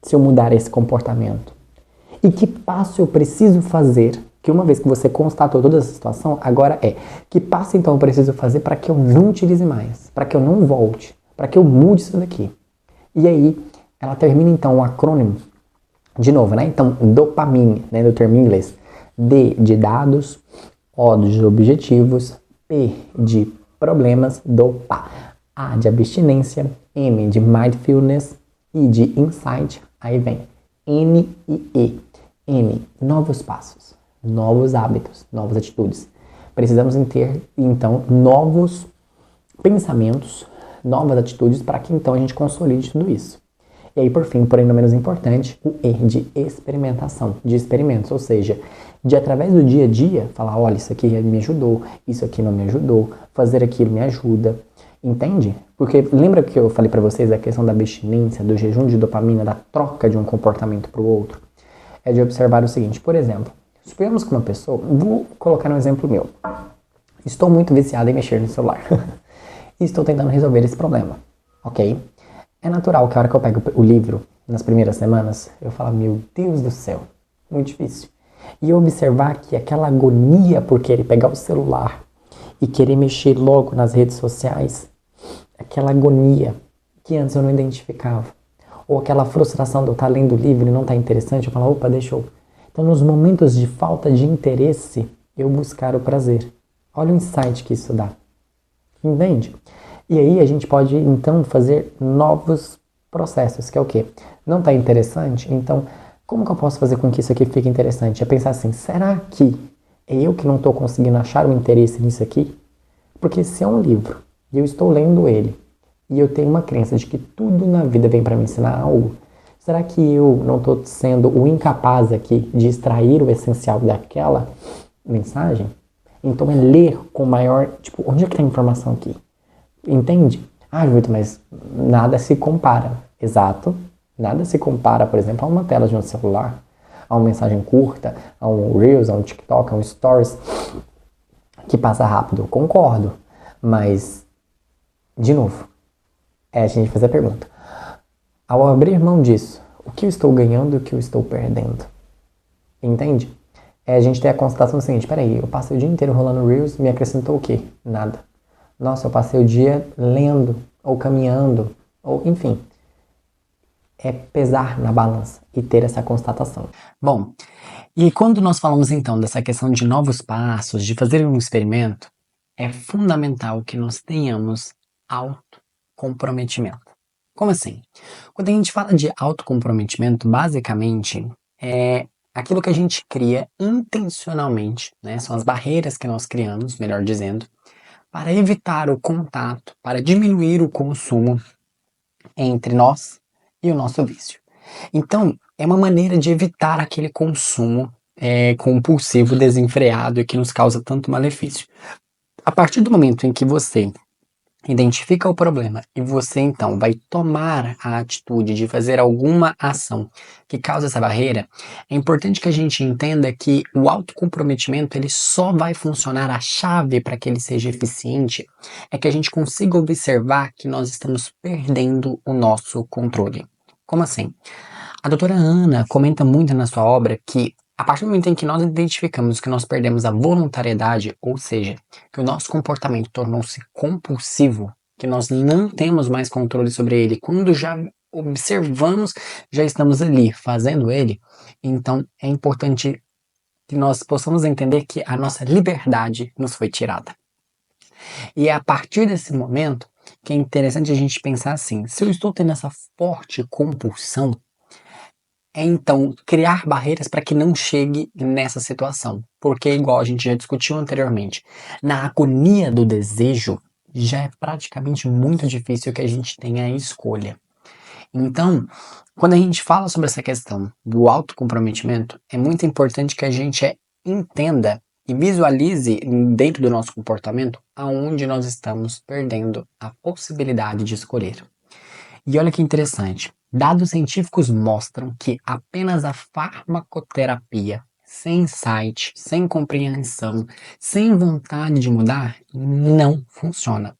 se eu mudar esse comportamento? E que passo eu preciso fazer? Que uma vez que você constatou toda essa situação, agora que passo então eu preciso fazer para que eu não utilize mais? Para que eu não volte? Para que eu mude isso daqui? E aí, ela termina então o acrônimo, de novo, né? Então, dopamina, né, do termo em inglês. D de dados, O de objetivos, P de problemas, dopa. A de abstinência, M de mindfulness, I de insight, aí vem N e E. N, novos passos, novos hábitos, novas atitudes. Precisamos ter, então, novos pensamentos, novas atitudes para que então a gente consolide tudo isso. E aí, por fim, porém não menos importante, o E de experimentação, de experimentos, ou seja, de através do dia a dia, falar, olha, isso aqui me ajudou, isso aqui não me ajudou, fazer aquilo me ajuda, entende? Porque lembra que eu falei para vocês a questão da abstinência, do jejum de dopamina, da troca de um comportamento para o outro? É de observar o seguinte, por exemplo, suponhamos que uma pessoa, vou colocar um exemplo meu, estou muito viciado em mexer no celular e estou tentando resolver esse problema, ok? É natural que a hora que eu pego o livro, nas primeiras semanas, eu falo, meu Deus do céu, muito difícil. E eu observar que aquela agonia por querer pegar o celular e querer mexer logo nas redes sociais, aquela agonia que antes eu não identificava, ou aquela frustração de eu estar lendo o livro e não estar interessante, eu falo, opa, deixa eu... Então, nos momentos de falta de interesse, eu buscar o prazer. Olha o insight que isso dá. Entende? E aí a gente pode, então, fazer novos processos, que é o quê? Não está interessante? Então, como que eu posso fazer com que isso aqui fique interessante? É pensar assim, será que é eu que não estou conseguindo achar o interesse nisso aqui? Porque se é um livro e eu estou lendo ele e eu tenho uma crença de que tudo na vida vem para me ensinar algo, será que eu não estou sendo o incapaz aqui de extrair o essencial daquela mensagem? Então é ler com maior... Tipo, onde é que está a informação aqui? Entende? Ah, Vitor, mas nada se compara. Exato. Nada se compara, por exemplo, a uma tela de um celular, a uma mensagem curta, a um Reels, a um TikTok, a um Stories, que passa rápido. Eu concordo. Mas, de novo, a gente fazer a pergunta. Ao abrir mão disso, o que eu estou ganhando e o que eu estou perdendo? Entende? A gente tem a constatação seguinte, peraí, eu passei o dia inteiro rolando Reels, me acrescentou o quê? Nada. Nossa, eu passei o dia lendo, ou caminhando, ou enfim. É pesar na balança e ter essa constatação. Bom, e quando nós falamos então dessa questão de novos passos, de fazer um experimento, é fundamental que nós tenhamos autocomprometimento. Como assim? Quando a gente fala de autocomprometimento, basicamente é aquilo que a gente cria intencionalmente, né? São as barreiras que nós criamos, melhor dizendo, para evitar o contato, para diminuir o consumo entre nós e o nosso vício. Então, é uma maneira de evitar aquele consumo compulsivo, desenfreado e que nos causa tanto malefício. A partir do momento em que você identifica o problema e você então vai tomar a atitude de fazer alguma ação que causa essa barreira, é importante que a gente entenda que o autocomprometimento ele só vai funcionar, a chave para que ele seja eficiente é que a gente consiga observar que nós estamos perdendo o nosso controle. Como assim? A doutora Ana comenta muito na sua obra que a partir do momento em que nós identificamos que nós perdemos a voluntariedade, ou seja, que o nosso comportamento tornou-se compulsivo, que nós não temos mais controle sobre ele, quando já observamos, já estamos ali fazendo ele, então é importante que nós possamos entender que a nossa liberdade nos foi tirada. E é a partir desse momento que é interessante a gente pensar assim: se eu estou tendo essa forte compulsão, é então criar barreiras para que não chegue nessa situação. Porque, igual a gente já discutiu anteriormente, na agonia do desejo, já é praticamente muito difícil que a gente tenha a escolha. Então, quando a gente fala sobre essa questão do autocomprometimento, é muito importante que a gente entenda e visualize dentro do nosso comportamento aonde nós estamos perdendo a possibilidade de escolher. E olha que interessante, dados científicos mostram que apenas a farmacoterapia, sem insight, sem compreensão, sem vontade de mudar, não funciona.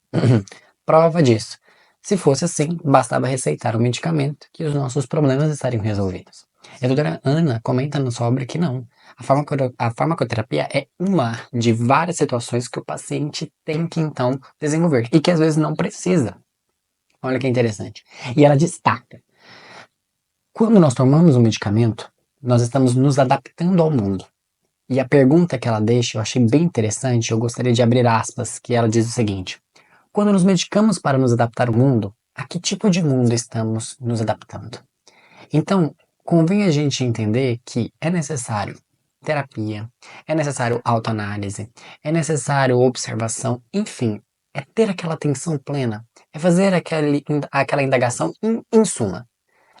Prova disso. Se fosse assim, bastava receitar um medicamento que os nossos problemas estariam resolvidos. E a doutora Ana comenta na sua obra que não. A farmacoterapia é uma de várias situações que o paciente tem que então desenvolver e que às vezes não precisa. Olha que interessante. E ela destaca: quando nós tomamos um medicamento, nós estamos nos adaptando ao mundo. E a pergunta que ela deixa eu achei bem interessante, eu gostaria de abrir aspas, que ela diz o seguinte: quando nos medicamos para nos adaptar ao mundo, a que tipo de mundo estamos nos adaptando? Então, convém a gente entender que é necessário terapia, é necessário autoanálise, é necessário observação, enfim, é ter aquela atenção plena, é fazer aquela indagação em suma,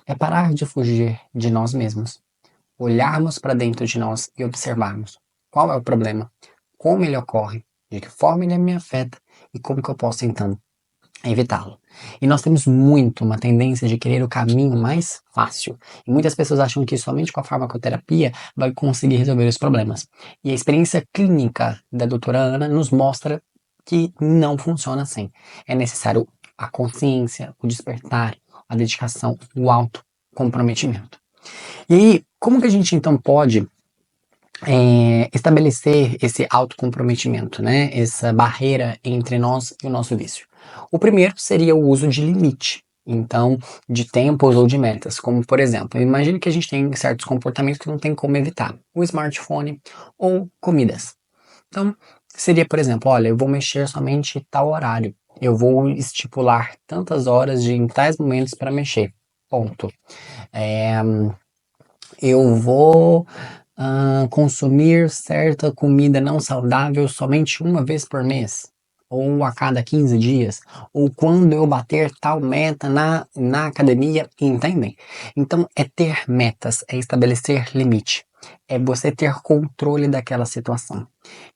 é parar de fugir de nós mesmos, olharmos para dentro de nós e observarmos qual é o problema, como ele ocorre, de que forma ele me afeta e como que eu posso então evitá-lo. E nós temos muito uma tendência de querer o caminho mais fácil. E muitas pessoas acham que somente com a farmacoterapia vai conseguir resolver os problemas. E a experiência clínica da doutora Ana nos mostra que não funciona assim. É necessário a consciência, o despertar, a dedicação, o autocomprometimento. E aí, como que a gente então pode estabelecer esse autocomprometimento, né? Essa barreira entre nós e o nosso vício? O primeiro seria o uso de limite, então, de tempos ou de metas, como por exemplo, imagine que a gente tem certos comportamentos que não tem como evitar, o smartphone ou comidas. Então, seria, por exemplo, olha, eu vou mexer somente tal horário, eu vou estipular tantas horas em tais momentos para mexer, ponto. É, eu vou consumir certa comida não saudável somente uma vez por mês, ou a cada 15 dias, ou quando eu bater tal meta na academia, entendem? Então, é ter metas, é estabelecer limite, é você ter controle daquela situação.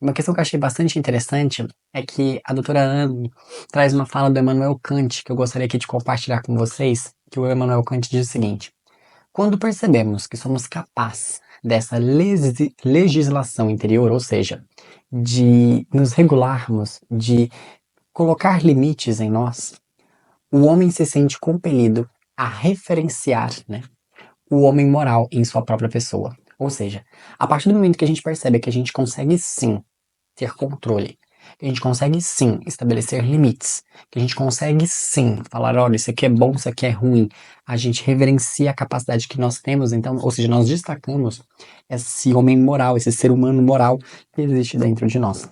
Uma questão que eu achei bastante interessante é que a doutora Ana traz uma fala do Immanuel Kant, que eu gostaria aqui de compartilhar com vocês, que o Immanuel Kant diz o seguinte: quando percebemos que somos capazes dessa legislação interior, ou seja, de nos regularmos, de colocar limites em nós, o homem se sente compelido a referenciar, né, o homem moral em sua própria pessoa. Ou seja, a partir do momento que a gente percebe que a gente consegue sim ter controle, que a gente consegue sim estabelecer limites, que a gente consegue sim falar, olha, isso aqui é bom, isso aqui é ruim, a gente reverencia a capacidade que nós temos, então, ou seja, nós destacamos esse homem moral, esse ser humano moral que existe dentro de nós.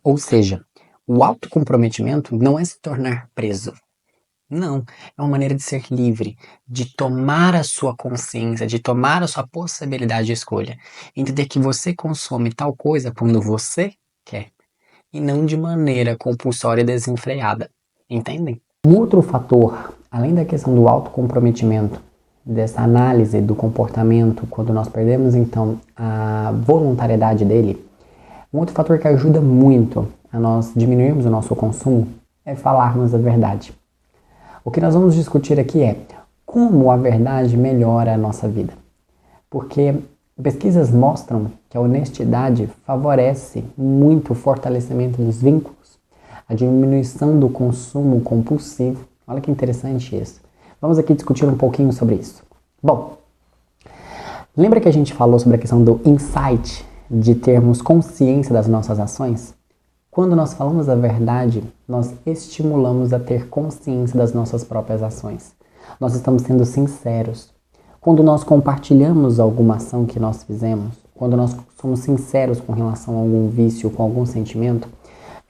Ou seja, o autocomprometimento não é se tornar preso, Não, é uma maneira de ser livre, de tomar a sua consciência, de tomar a sua possibilidade de escolha. Entender que você consome tal coisa quando você quer, e não de maneira compulsória e desenfreada. Entendem? Um outro fator, além da questão do autocomprometimento, dessa análise do comportamento, quando nós perdemos então a voluntariedade dele, um outro fator que ajuda muito a nós diminuirmos o nosso consumo é falarmos a verdade. O que nós vamos discutir aqui é como a verdade melhora a nossa vida. Porque pesquisas mostram que a honestidade favorece muito o fortalecimento dos vínculos, a diminuição do consumo compulsivo. Olha que interessante isso. Vamos aqui discutir um pouquinho sobre isso. Bom, lembra que a gente falou sobre a questão do insight, de termos consciência das nossas ações? Quando nós falamos a verdade, nós estimulamos a ter consciência das nossas próprias ações. Nós estamos sendo sinceros. Quando nós compartilhamos alguma ação que nós fizemos, quando nós somos sinceros com relação a algum vício, com algum sentimento,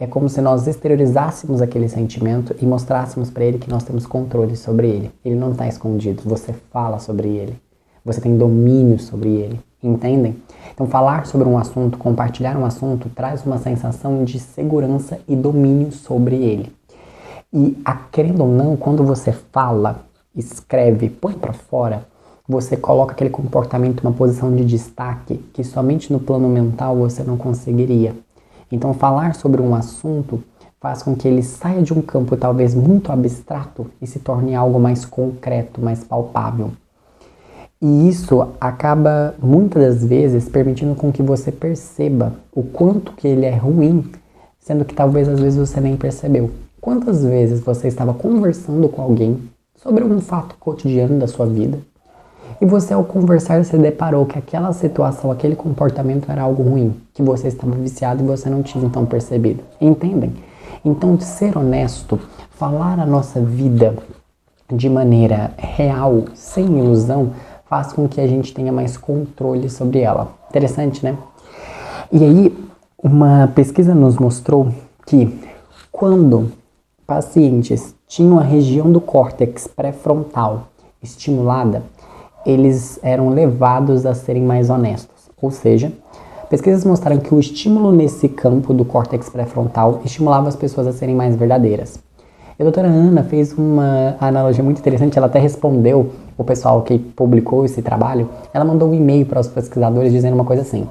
é como se nós exteriorizássemos aquele sentimento e mostrássemos para ele que nós temos controle sobre ele. Ele não está escondido, você fala sobre ele. Você tem domínio sobre ele. Entendem? Então, falar sobre um assunto, compartilhar um assunto, traz uma sensação de segurança e domínio sobre ele. E, querendo ou não, quando você fala, escreve, põe para fora, você coloca aquele comportamento em uma posição de destaque que somente no plano mental você não conseguiria. Então, falar sobre um assunto faz com que ele saia de um campo talvez muito abstrato e se torne algo mais concreto, mais palpável. E isso acaba, muitas das vezes, permitindo com que você perceba o quanto que ele é ruim, sendo que talvez às vezes você nem percebeu. Quantas vezes você estava conversando com alguém sobre um fato cotidiano da sua vida e você, ao conversar, se deparou que aquela situação, aquele comportamento era algo ruim, que você estava viciado e você não tinha então percebido. Entendem? Então, ser honesto, falar a nossa vida de maneira real, sem ilusão, faz com que a gente tenha mais controle sobre ela. Interessante, né? E aí, uma pesquisa nos mostrou que quando pacientes tinham a região do córtex pré-frontal estimulada, eles eram levados a serem mais honestos. Ou seja, pesquisas mostraram que o estímulo nesse campo do córtex pré-frontal estimulava as pessoas a serem mais verdadeiras. E a doutora Ana fez uma analogia muito interessante, ela até respondeu o pessoal que publicou esse trabalho, ela mandou um e-mail para os pesquisadores dizendo uma coisa assim: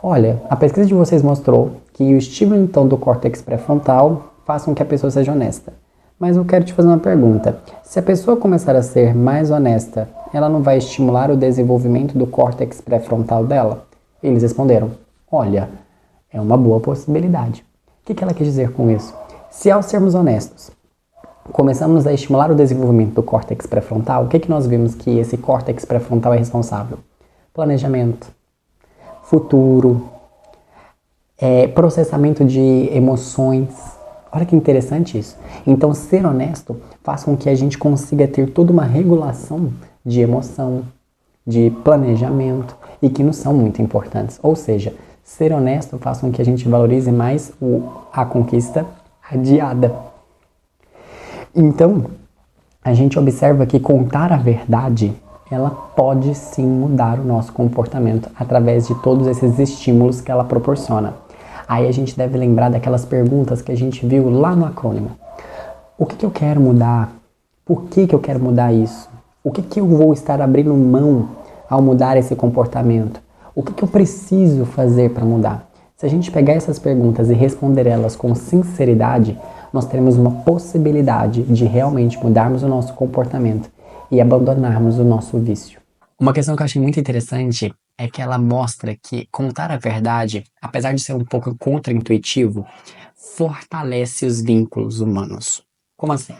olha, a pesquisa de vocês mostrou que o estímulo então do córtex pré-frontal faz com que a pessoa seja honesta. Mas eu quero te fazer uma pergunta. Se a pessoa começar a ser mais honesta, ela não vai estimular o desenvolvimento do córtex pré-frontal dela? Eles responderam: olha, é uma boa possibilidade. O que ela quis dizer com isso? Se ao sermos honestos, começamos a estimular o desenvolvimento do córtex pré-frontal, o que nós vimos que esse córtex pré-frontal é responsável? Planejamento, futuro, processamento de emoções. Olha que interessante isso. Então, ser honesto faz com que a gente consiga ter toda uma regulação de emoção, de planejamento e que nos são muito importantes. Ou seja, ser honesto faz com que a gente valorize mais a conquista adiada. Então, a gente observa que contar a verdade, ela pode sim mudar o nosso comportamento através de todos esses estímulos que ela proporciona. Aí a gente deve lembrar daquelas perguntas que a gente viu lá no acrônimo. O que eu quero mudar? Por que eu quero mudar isso? O que eu vou estar abrindo mão ao mudar esse comportamento? O que eu preciso fazer para mudar? Se a gente pegar essas perguntas e responder elas com sinceridade, nós teremos uma possibilidade de realmente mudarmos o nosso comportamento e abandonarmos o nosso vício. Uma questão que eu achei muito interessante é que ela mostra que contar a verdade, apesar de ser um pouco contraintuitivo, fortalece os vínculos humanos. Como assim?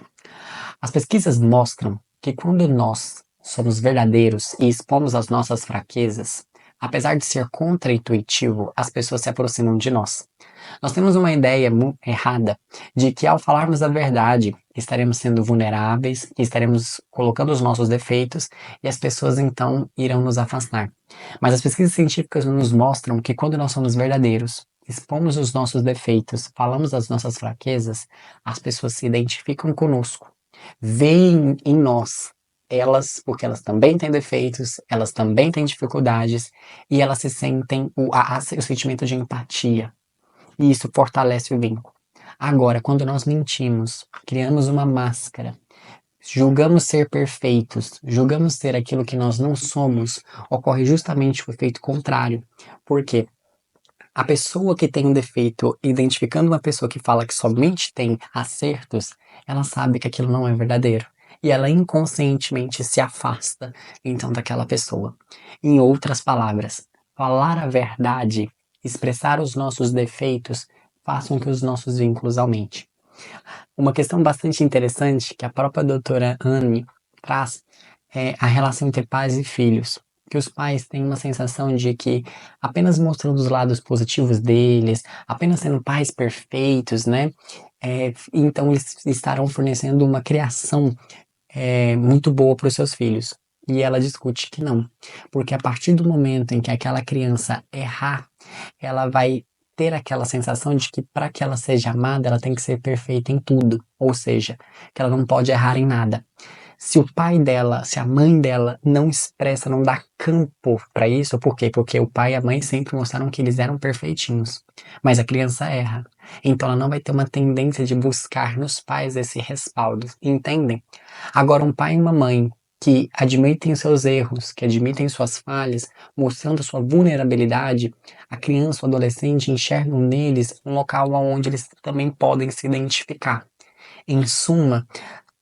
As pesquisas mostram que quando nós somos verdadeiros e expomos as nossas fraquezas, apesar de ser contraintuitivo, as pessoas se aproximam de nós. Nós temos uma ideia errada de que ao falarmos a verdade, estaremos sendo vulneráveis, estaremos colocando os nossos defeitos e as pessoas então irão nos afastar. Mas as pesquisas científicas nos mostram que quando nós somos verdadeiros, expomos os nossos defeitos, falamos das nossas fraquezas, as pessoas se identificam conosco veem em nós elas, porque elas também têm defeitos, elas também têm dificuldades, e elas se sentem o sentimento de empatia. E isso fortalece o vínculo. Agora, quando nós mentimos, criamos uma máscara, julgamos ser perfeitos, julgamos ser aquilo que nós não somos, ocorre justamente o efeito contrário. Por quê? A pessoa que tem um defeito, identificando uma pessoa que fala que somente tem acertos, ela sabe que aquilo não é verdadeiro. E ela inconscientemente se afasta, então, daquela pessoa. Em outras palavras, falar a verdade, expressar os nossos defeitos, façam que os nossos vínculos aumentem. Uma questão bastante interessante que a própria doutora Anne traz é a relação entre pais e filhos. Que os pais têm uma sensação de que apenas mostrando os lados positivos deles, apenas sendo pais perfeitos, né? Então eles estarão fornecendo uma criação muito boa para os seus filhos. E ela discute que não, porque a partir do momento em que aquela criança errar, ela vai ter aquela sensação de que para que ela seja amada, ela tem que ser perfeita em tudo, ou seja, que ela não pode errar em nada. Se o pai dela, se a mãe dela não expressa, não dá campo para isso, por quê? Porque o pai e a mãe sempre mostraram que eles eram perfeitinhos, mas a criança erra. Então ela não vai ter uma tendência de buscar nos pais esse respaldo, entendem? Agora, um pai e uma mãe que admitem seus erros, que admitem suas falhas, mostrando sua vulnerabilidade, a criança ou adolescente enxergam neles um local onde eles também podem se identificar. Em suma,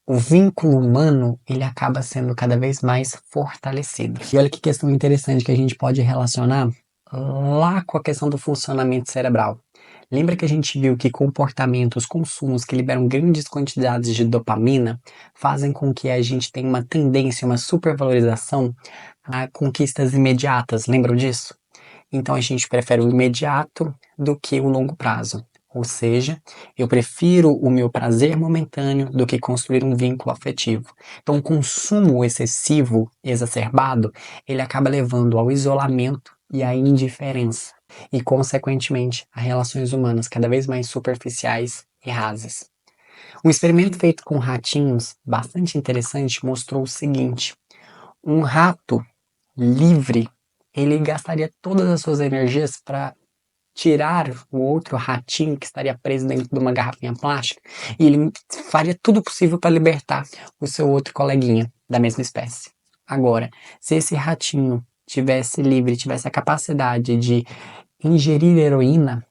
o vínculo humano ele acaba sendo cada vez mais fortalecido. E olha que questão interessante que a gente pode relacionar lá com a questão do funcionamento cerebral. Lembra que a gente viu que comportamentos, consumos que liberam grandes quantidades de dopamina fazem com que a gente tenha uma tendência, uma supervalorização a conquistas imediatas, lembram disso? Então a gente prefere o imediato do que o longo prazo. Ou seja, eu prefiro o meu prazer momentâneo do que construir um vínculo afetivo. Então, o consumo excessivo, exacerbado, ele acaba levando ao isolamento e à indiferença, e, consequentemente, a relações humanas cada vez mais superficiais e rasas. Um experimento feito com ratinhos, bastante interessante, mostrou o seguinte: um rato livre, ele gastaria todas as suas energias para tirar o outro ratinho que estaria preso dentro de uma garrafinha plástica e ele faria tudo possível para libertar o seu outro coleguinha da mesma espécie. Agora, se esse ratinho tivesse livre, tivesse a capacidade de ingerir heroína,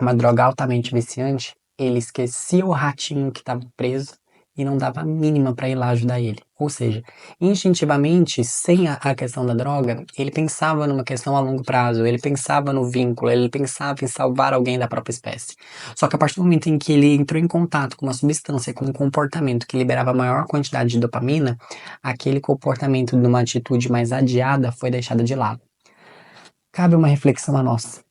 uma droga altamente viciante, ele esquecia o ratinho que estava preso e não dava a mínima para ir lá ajudar ele. Ou seja, instintivamente, sem a questão da droga, ele pensava numa questão a longo prazo, ele pensava no vínculo, ele pensava em salvar alguém da própria espécie. Só que a partir do momento em que ele entrou em contato com uma substância, com um comportamento que liberava maior quantidade de dopamina, aquele comportamento de uma atitude mais adiada foi deixado de lado. Cabe uma reflexão a nós.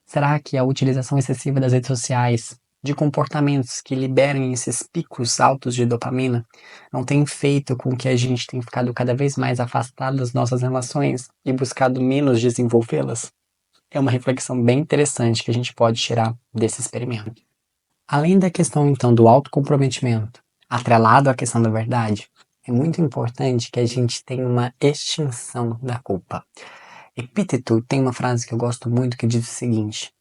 Será que a utilização excessiva das redes sociais, de comportamentos que liberem esses picos altos de dopamina, não tem feito com que a gente tenha ficado cada vez mais afastado das nossas relações e buscado menos desenvolvê-las? É uma reflexão bem interessante que a gente pode tirar desse experimento. Além da questão, então, do autocomprometimento, atrelado à questão da verdade, é muito importante que a gente tenha uma extinção da culpa. Epíteto tem uma frase que eu gosto muito que diz o seguinte: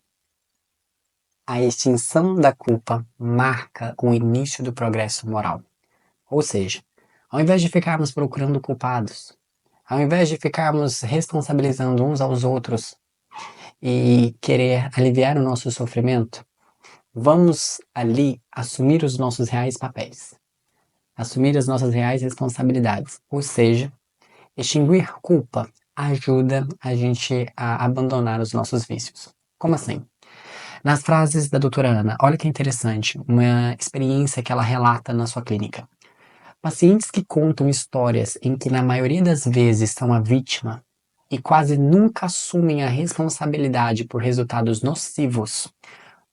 a extinção da culpa marca o início do progresso moral. Ou seja, ao invés de ficarmos procurando culpados, ao invés de ficarmos responsabilizando uns aos outros e querer aliviar o nosso sofrimento, vamos ali assumir os nossos reais papéis, assumir as nossas reais responsabilidades. Ou seja, extinguir culpa ajuda a gente a abandonar os nossos vícios. Como assim? Nas frases da doutora Ana, olha que interessante, uma experiência que ela relata na sua clínica. Pacientes que contam histórias em que na maioria das vezes são a vítima e quase nunca assumem a responsabilidade por resultados nocivos,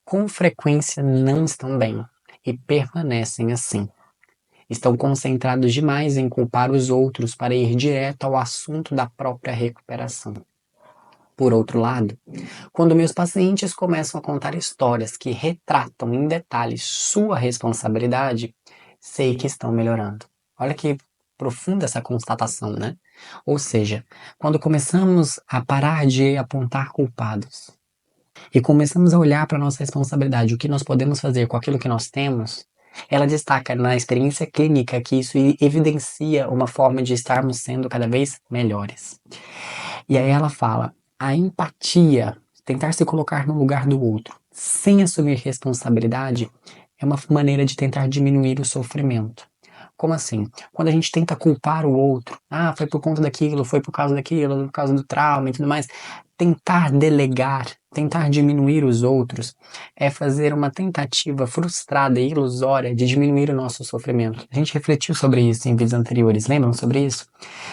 com frequência não estão bem e permanecem assim. Estão concentrados demais em culpar os outros para ir direto ao assunto da própria recuperação. Por outro lado, quando meus pacientes começam a contar histórias que retratam em detalhes sua responsabilidade, sei que estão melhorando. Olha que profunda essa constatação, né? Ou seja, quando começamos a parar de apontar culpados e começamos a olhar para a nossa responsabilidade, o que nós podemos fazer com aquilo que nós temos, ela destaca na experiência clínica que isso evidencia uma forma de estarmos sendo cada vez melhores. E aí ela fala, a empatia, tentar se colocar no lugar do outro, sem assumir responsabilidade, é uma maneira de tentar diminuir o sofrimento. Como assim? Quando a gente tenta culpar o outro, foi por conta daquilo, foi por causa daquilo, por causa do trauma e tudo mais, tentar delegar, tentar diminuir os outros, é fazer uma tentativa frustrada e ilusória de diminuir o nosso sofrimento. A gente refletiu sobre isso em vídeos anteriores, lembram sobre isso?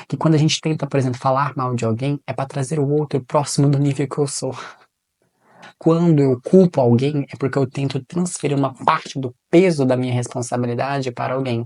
Que quando a gente tenta, por exemplo, falar mal de alguém, é para trazer o outro próximo do nível que eu sou. Quando eu culpo alguém, é porque eu tento transferir uma parte do peso da minha responsabilidade para alguém.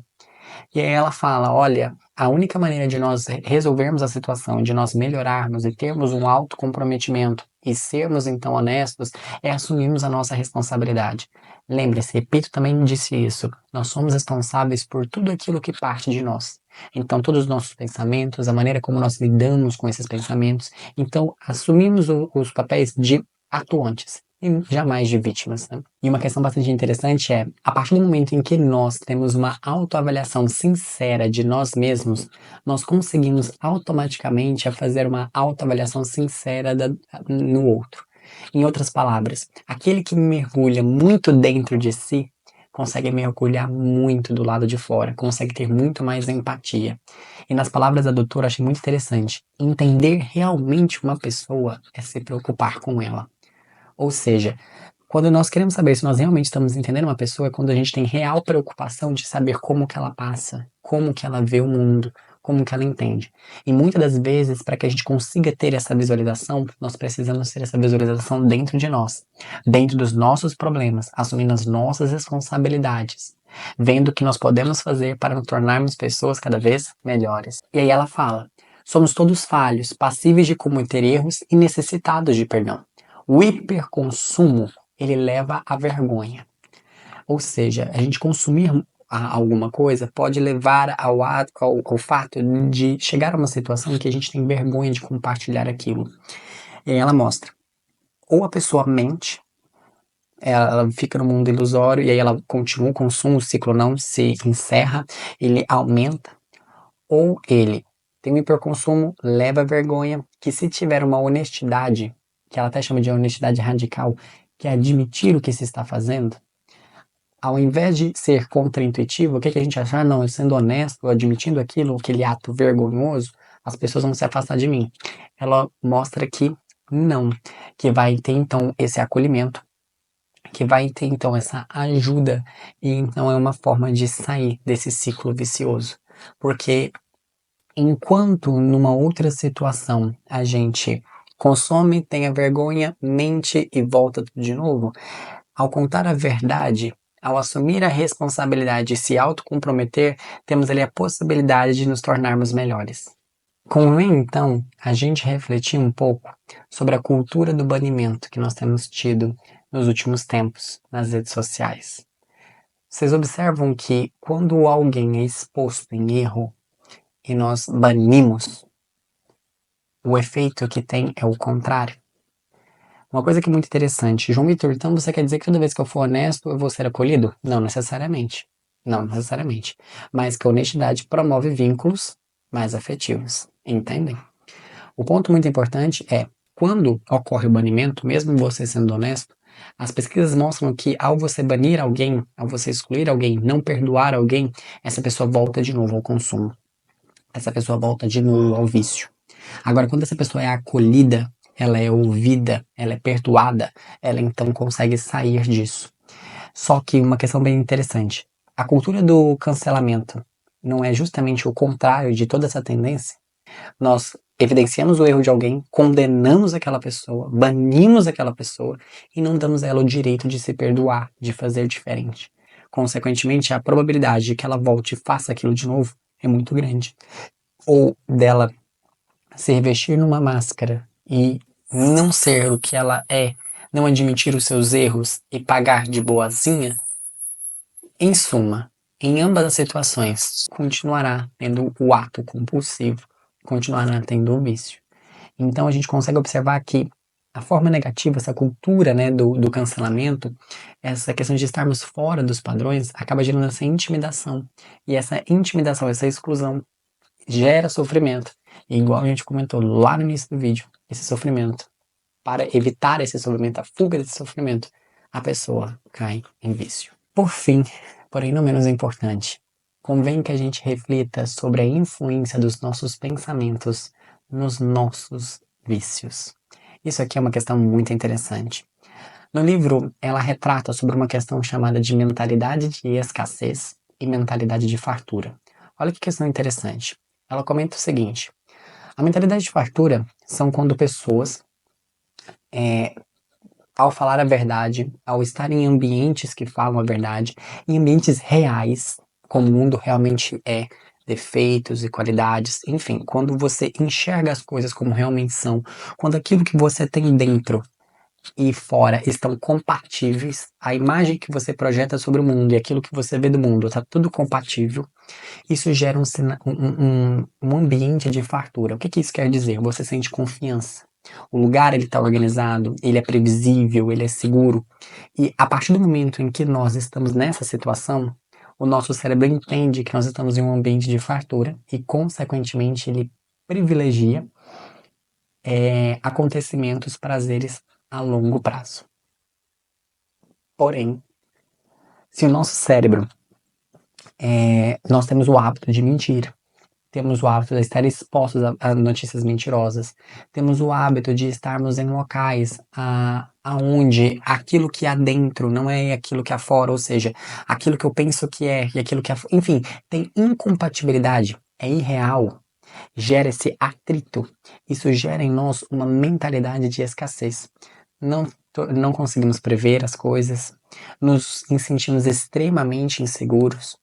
E aí ela fala, olha, a única maneira de nós resolvermos a situação, de nós melhorarmos e termos um autocomprometimento e sermos então honestos, é assumirmos a nossa responsabilidade. Lembre-se, Epito também disse isso, nós somos responsáveis por tudo aquilo que parte de nós. Então, todos os nossos pensamentos, a maneira como nós lidamos com esses pensamentos, então assumimos os papéis de atuantes e jamais de vítimas, né? E uma questão bastante interessante é, a partir do momento em que nós temos uma autoavaliação sincera de nós mesmos, nós conseguimos automaticamente fazer uma autoavaliação sincera no outro. Em outras palavras, aquele que mergulha muito dentro de si consegue mergulhar muito do lado de fora, consegue ter muito mais empatia. E nas palavras da doutora, achei muito interessante. Entender realmente uma pessoa é se preocupar com ela. Ou seja, quando nós queremos saber se nós realmente estamos entendendo uma pessoa, é quando a gente tem real preocupação de saber como que ela passa, como que ela vê o mundo, como que ela entende. E muitas das vezes, para que a gente consiga ter essa visualização, nós precisamos ter essa visualização dentro de nós, dentro dos nossos problemas, assumindo as nossas responsabilidades, vendo o que nós podemos fazer para nos tornarmos pessoas cada vez melhores. E aí ela fala: somos todos falhos, passíveis de cometer erros e necessitados de perdão. O hiperconsumo, ele leva à vergonha. Ou seja, a gente consumir alguma coisa pode levar ao fato de chegar a uma situação em que a gente tem vergonha de compartilhar aquilo. E aí ela mostra, ou a pessoa mente, ela fica no mundo ilusório e aí ela continua o consumo, o ciclo não se encerra, ele aumenta, ou ele tem um hiperconsumo, leva a vergonha, que se tiver uma honestidade, que ela até chama de honestidade radical, que é admitir o que se está fazendo, ao invés de ser contraintuitivo, o que a gente acha? Não, eu sendo honesto, admitindo aquilo, aquele ato vergonhoso, as pessoas vão se afastar de mim. Ela mostra que não, que vai ter então esse acolhimento, que vai ter então essa ajuda, e então é uma forma de sair desse ciclo vicioso. Porque enquanto numa outra situação a gente consome, tem a vergonha, mente e volta tudo de novo, ao contar a verdade, ao assumir a responsabilidade e se autocomprometer, temos ali a possibilidade de nos tornarmos melhores. Convém então a gente refletir um pouco sobre a cultura do banimento que nós temos tido nos últimos tempos nas redes sociais. Vocês observam que quando alguém é exposto em erro e nós banimos, o efeito que tem é o contrário. Uma coisa que é muito interessante, João Vitor, então você quer dizer que toda vez que eu for honesto eu vou ser acolhido? Não necessariamente. Não necessariamente. Mas que a honestidade promove vínculos mais afetivos. Entendem? O ponto muito importante é, quando ocorre o banimento, mesmo você sendo honesto, as pesquisas mostram que ao você banir alguém, ao você excluir alguém, não perdoar alguém, essa pessoa volta de novo ao consumo. Essa pessoa volta de novo ao vício. Agora, quando essa pessoa é acolhida, ela é ouvida, ela é perdoada, ela então consegue sair disso. Só que uma questão bem interessante, a cultura do cancelamento não é justamente o contrário de toda essa tendência? Nós evidenciamos o erro de alguém, condenamos aquela pessoa, banimos aquela pessoa e não damos a ela o direito de se perdoar, de fazer diferente. Consequentemente, a probabilidade de que ela volte e faça aquilo de novo é muito grande. Ou dela se revestir numa máscara e não ser o que ela é, não admitir os seus erros e pagar de boazinha, em suma, Em ambas as situações, continuará tendo o ato compulsivo, continuará tendo o vício. Então a gente consegue observar que a forma negativa, essa cultura, né, do cancelamento, essa questão de estarmos fora dos padrões, acaba gerando essa intimidação. E essa intimidação, essa exclusão, gera sofrimento. E igual a gente comentou lá no início do vídeo, esse sofrimento, para evitar esse sofrimento, a fuga desse sofrimento, a pessoa cai em vício. Por fim, porém não menos importante, convém que a gente reflita sobre a influência dos nossos pensamentos nos nossos vícios. Isso aqui é uma questão muito interessante. No livro, ela retrata sobre uma questão chamada de mentalidade de escassez e mentalidade de fartura. Olha que questão interessante. Ela comenta o seguinte: a mentalidade de fartura são quando pessoas, ao falar a verdade, ao estar em ambientes que falam a verdade, em ambientes reais, como o mundo realmente é, defeitos e qualidades, enfim, quando você enxerga as coisas como realmente são, quando aquilo que você tem dentro e fora estão compatíveis, a imagem que você projeta sobre o mundo e aquilo que você vê do mundo está tudo compatível, isso gera um ambiente de fartura. O que isso quer dizer? Você sente confiança. O lugar ele está organizado, ele é previsível, ele é seguro. E a partir do momento em que nós estamos nessa situação, o nosso cérebro entende que nós estamos em um ambiente de fartura e, consequentemente, ele privilegia acontecimentos, prazeres a longo prazo. Porém, se o nosso cérebro, nós temos o hábito de mentir, temos o hábito de estar expostos a notícias mentirosas, temos o hábito de estarmos em locais aonde aquilo que há dentro não é aquilo que há fora, ou seja, aquilo que eu penso que é e aquilo que há, enfim, tem incompatibilidade, é irreal, gera esse atrito, isso gera em nós uma mentalidade de escassez. Não conseguimos prever as coisas, nos sentimos extremamente inseguros,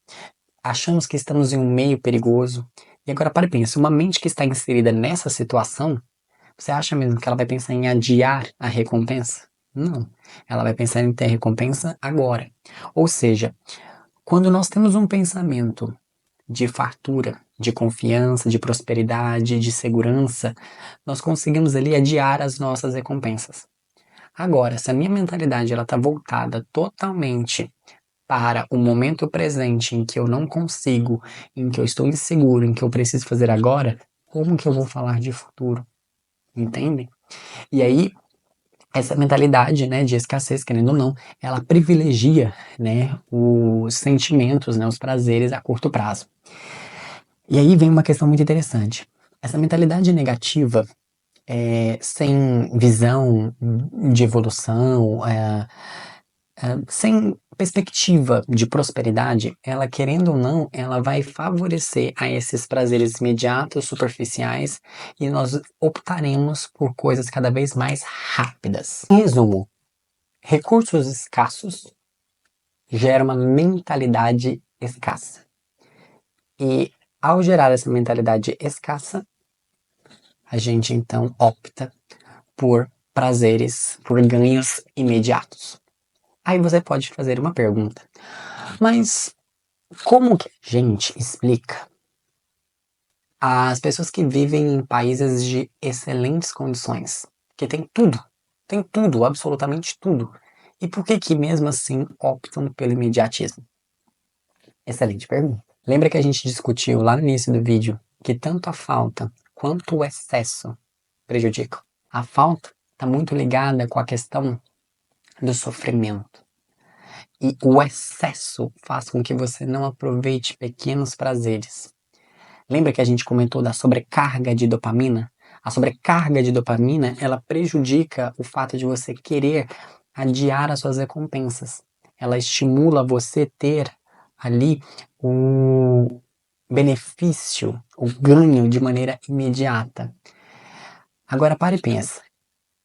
achamos que estamos em um meio perigoso. E agora para e pensa, uma mente que está inserida nessa situação, você acha mesmo que ela vai pensar em adiar a recompensa? Não, ela vai pensar em ter recompensa agora. Ou seja, quando nós temos um pensamento de fartura, de confiança, de prosperidade, de segurança, nós conseguimos ali adiar as nossas recompensas. Agora, se a minha mentalidade ela está voltada totalmente para o momento presente em que eu não consigo, em que eu estou inseguro, em que eu preciso fazer agora, como que eu vou falar de futuro? Entende? E aí, essa mentalidade, né, de escassez, querendo ou não, ela privilegia, né, os sentimentos, né, os prazeres a curto prazo. E aí vem uma questão muito interessante. Essa mentalidade negativa, sem visão de evolução, sem perspectiva de prosperidade, ela querendo ou não, ela vai favorecer a esses prazeres imediatos, superficiais, e nós optaremos por coisas cada vez mais rápidas. Em resumo, recursos escassos geram uma mentalidade escassa. E ao gerar essa mentalidade escassa, a gente então opta por prazeres, por ganhos imediatos. Aí você pode fazer uma pergunta, mas como que a gente explica às pessoas que vivem em países de excelentes condições, que tem tudo, absolutamente tudo, e por que que mesmo assim optam pelo imediatismo? Excelente pergunta. Lembra que a gente discutiu lá no início do vídeo que tanto a falta quanto o excesso prejudicam? A falta está muito ligada com a questão do sofrimento. E o excesso faz com que você não aproveite pequenos prazeres. Lembra que a gente comentou da sobrecarga de dopamina? A sobrecarga de dopamina, ela prejudica o fato de você querer adiar as suas recompensas. Ela estimula você ter ali o benefício, o ganho de maneira imediata. Agora pare e pensa.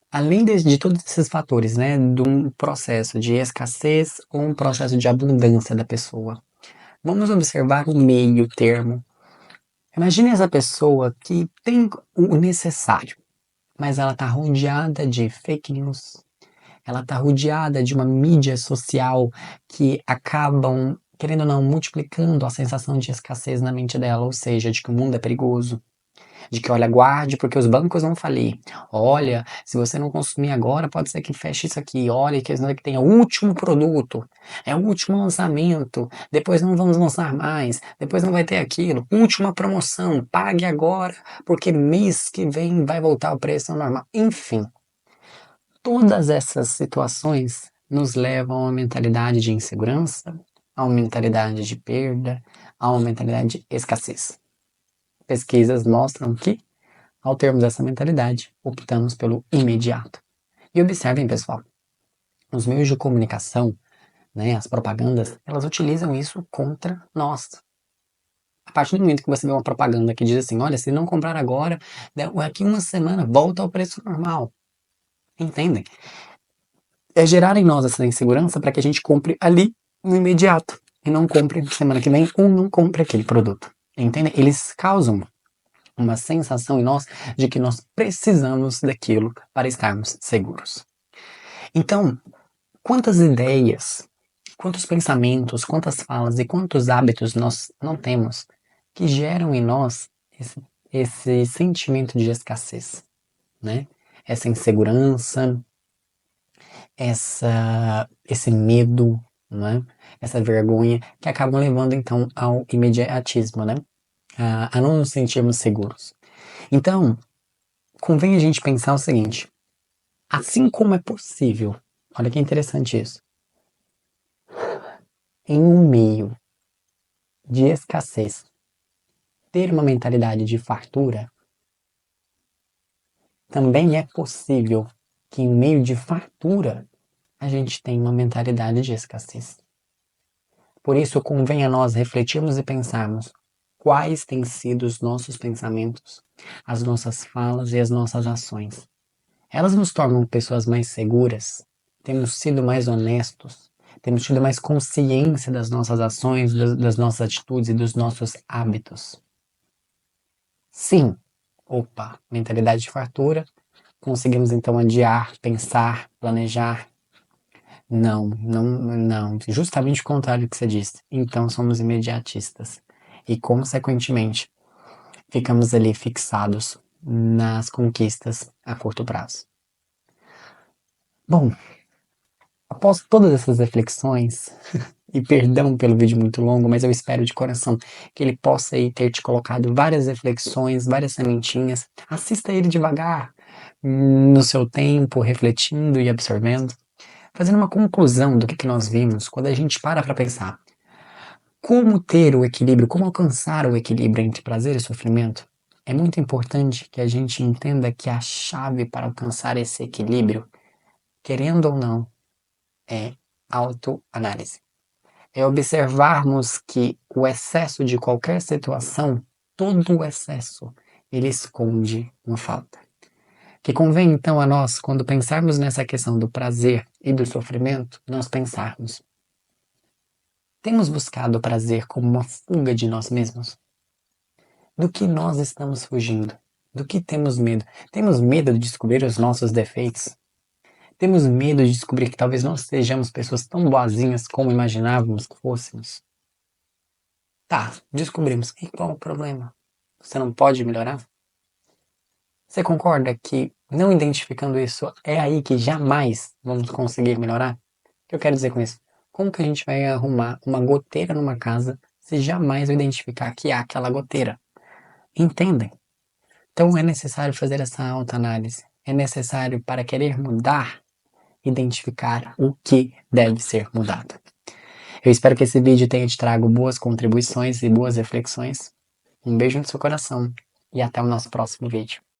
Além de todos esses fatores, né, de um processo de escassez ou um processo de abundância da pessoa, vamos observar o meio termo. Imagine essa pessoa que tem o necessário, mas ela está rodeada de fake news, ela está rodeada de uma mídia social que acabam querendo ou não, multiplicando a sensação de escassez na mente dela, ou seja, de que o mundo é perigoso, de que, olha, guarde porque os bancos vão falir. Olha, se você não consumir agora, pode ser que feche isso aqui. Olha, que tenha o último produto, é o último lançamento, depois não vamos lançar mais, depois não vai ter aquilo. Última promoção, pague agora, porque mês que vem vai voltar o preço ao normal. Enfim, todas essas situações nos levam a uma mentalidade de insegurança, a uma mentalidade de perda, a uma mentalidade de escassez. Pesquisas mostram que, ao termos essa mentalidade, optamos pelo imediato. E observem, pessoal, os meios de comunicação, né, as propagandas, elas utilizam isso contra nós. A partir do momento que você vê uma propaganda que diz assim, olha, se não comprar agora, daqui uma semana volta ao preço normal. Entendem? É gerar em nós essa insegurança para que a gente compre ali no imediato e não compre semana que vem ou não compre aquele produto. Entendem? Eles causam uma sensação em nós de que nós precisamos daquilo para estarmos seguros. Então, quantas ideias, quantos pensamentos, quantas falas e quantos hábitos nós não temos que geram em nós esse sentimento de escassez, né? Essa insegurança, esse medo, né? Essa vergonha que acabam levando então ao imediatismo, né? A não nos sentirmos seguros. Então, convém a gente pensar o seguinte: assim como é possível, olha que interessante isso, em um meio de escassez, ter uma mentalidade de fartura, também é possível que em meio de fartura a gente tenha uma mentalidade de escassez. Por isso, convém a nós refletirmos e pensarmos quais têm sido os nossos pensamentos, as nossas falas e as nossas ações. Elas nos tornam pessoas mais seguras, temos sido mais honestos, temos tido mais consciência das nossas ações, das nossas atitudes e dos nossos hábitos. Sim, opa, mentalidade de fartura, conseguimos então adiar, pensar, planejar. Não, justamente o contrário do que você disse. Então somos imediatistas e, consequentemente, ficamos ali fixados nas conquistas a curto prazo. Bom, após todas essas reflexões, e perdão pelo vídeo muito longo, mas eu espero de coração que ele possa aí ter te colocado várias reflexões, várias sementinhas. Assista ele devagar, no seu tempo, refletindo e absorvendo, fazendo uma conclusão do que nós vimos quando a gente para pensar. Como ter o equilíbrio, como alcançar o equilíbrio entre prazer e sofrimento? É muito importante que a gente entenda que a chave para alcançar esse equilíbrio, querendo ou não, é autoanálise. É observarmos que o excesso de qualquer situação, todo o excesso, ele esconde uma falta. Que convém então a nós, quando pensarmos nessa questão do prazer e do sofrimento, nós pensarmos: temos buscado o prazer como uma fuga de nós mesmos? Do que nós estamos fugindo? Do que temos medo? Temos medo de descobrir os nossos defeitos? Temos medo de descobrir que talvez não sejamos pessoas tão boazinhas como imaginávamos que fôssemos? Tá, descobrimos. E qual o problema? Você não pode melhorar? Você concorda que não identificando isso é aí que jamais vamos conseguir melhorar? O que eu quero dizer com isso? Como que a gente vai arrumar uma goteira numa casa se jamais eu identificar que há aquela goteira? Entendem? Então é necessário fazer essa autoanálise. É necessário, para querer mudar, identificar o que deve ser mudado. Eu espero que esse vídeo tenha te trago boas contribuições e boas reflexões. Um beijo no seu coração e até o nosso próximo vídeo.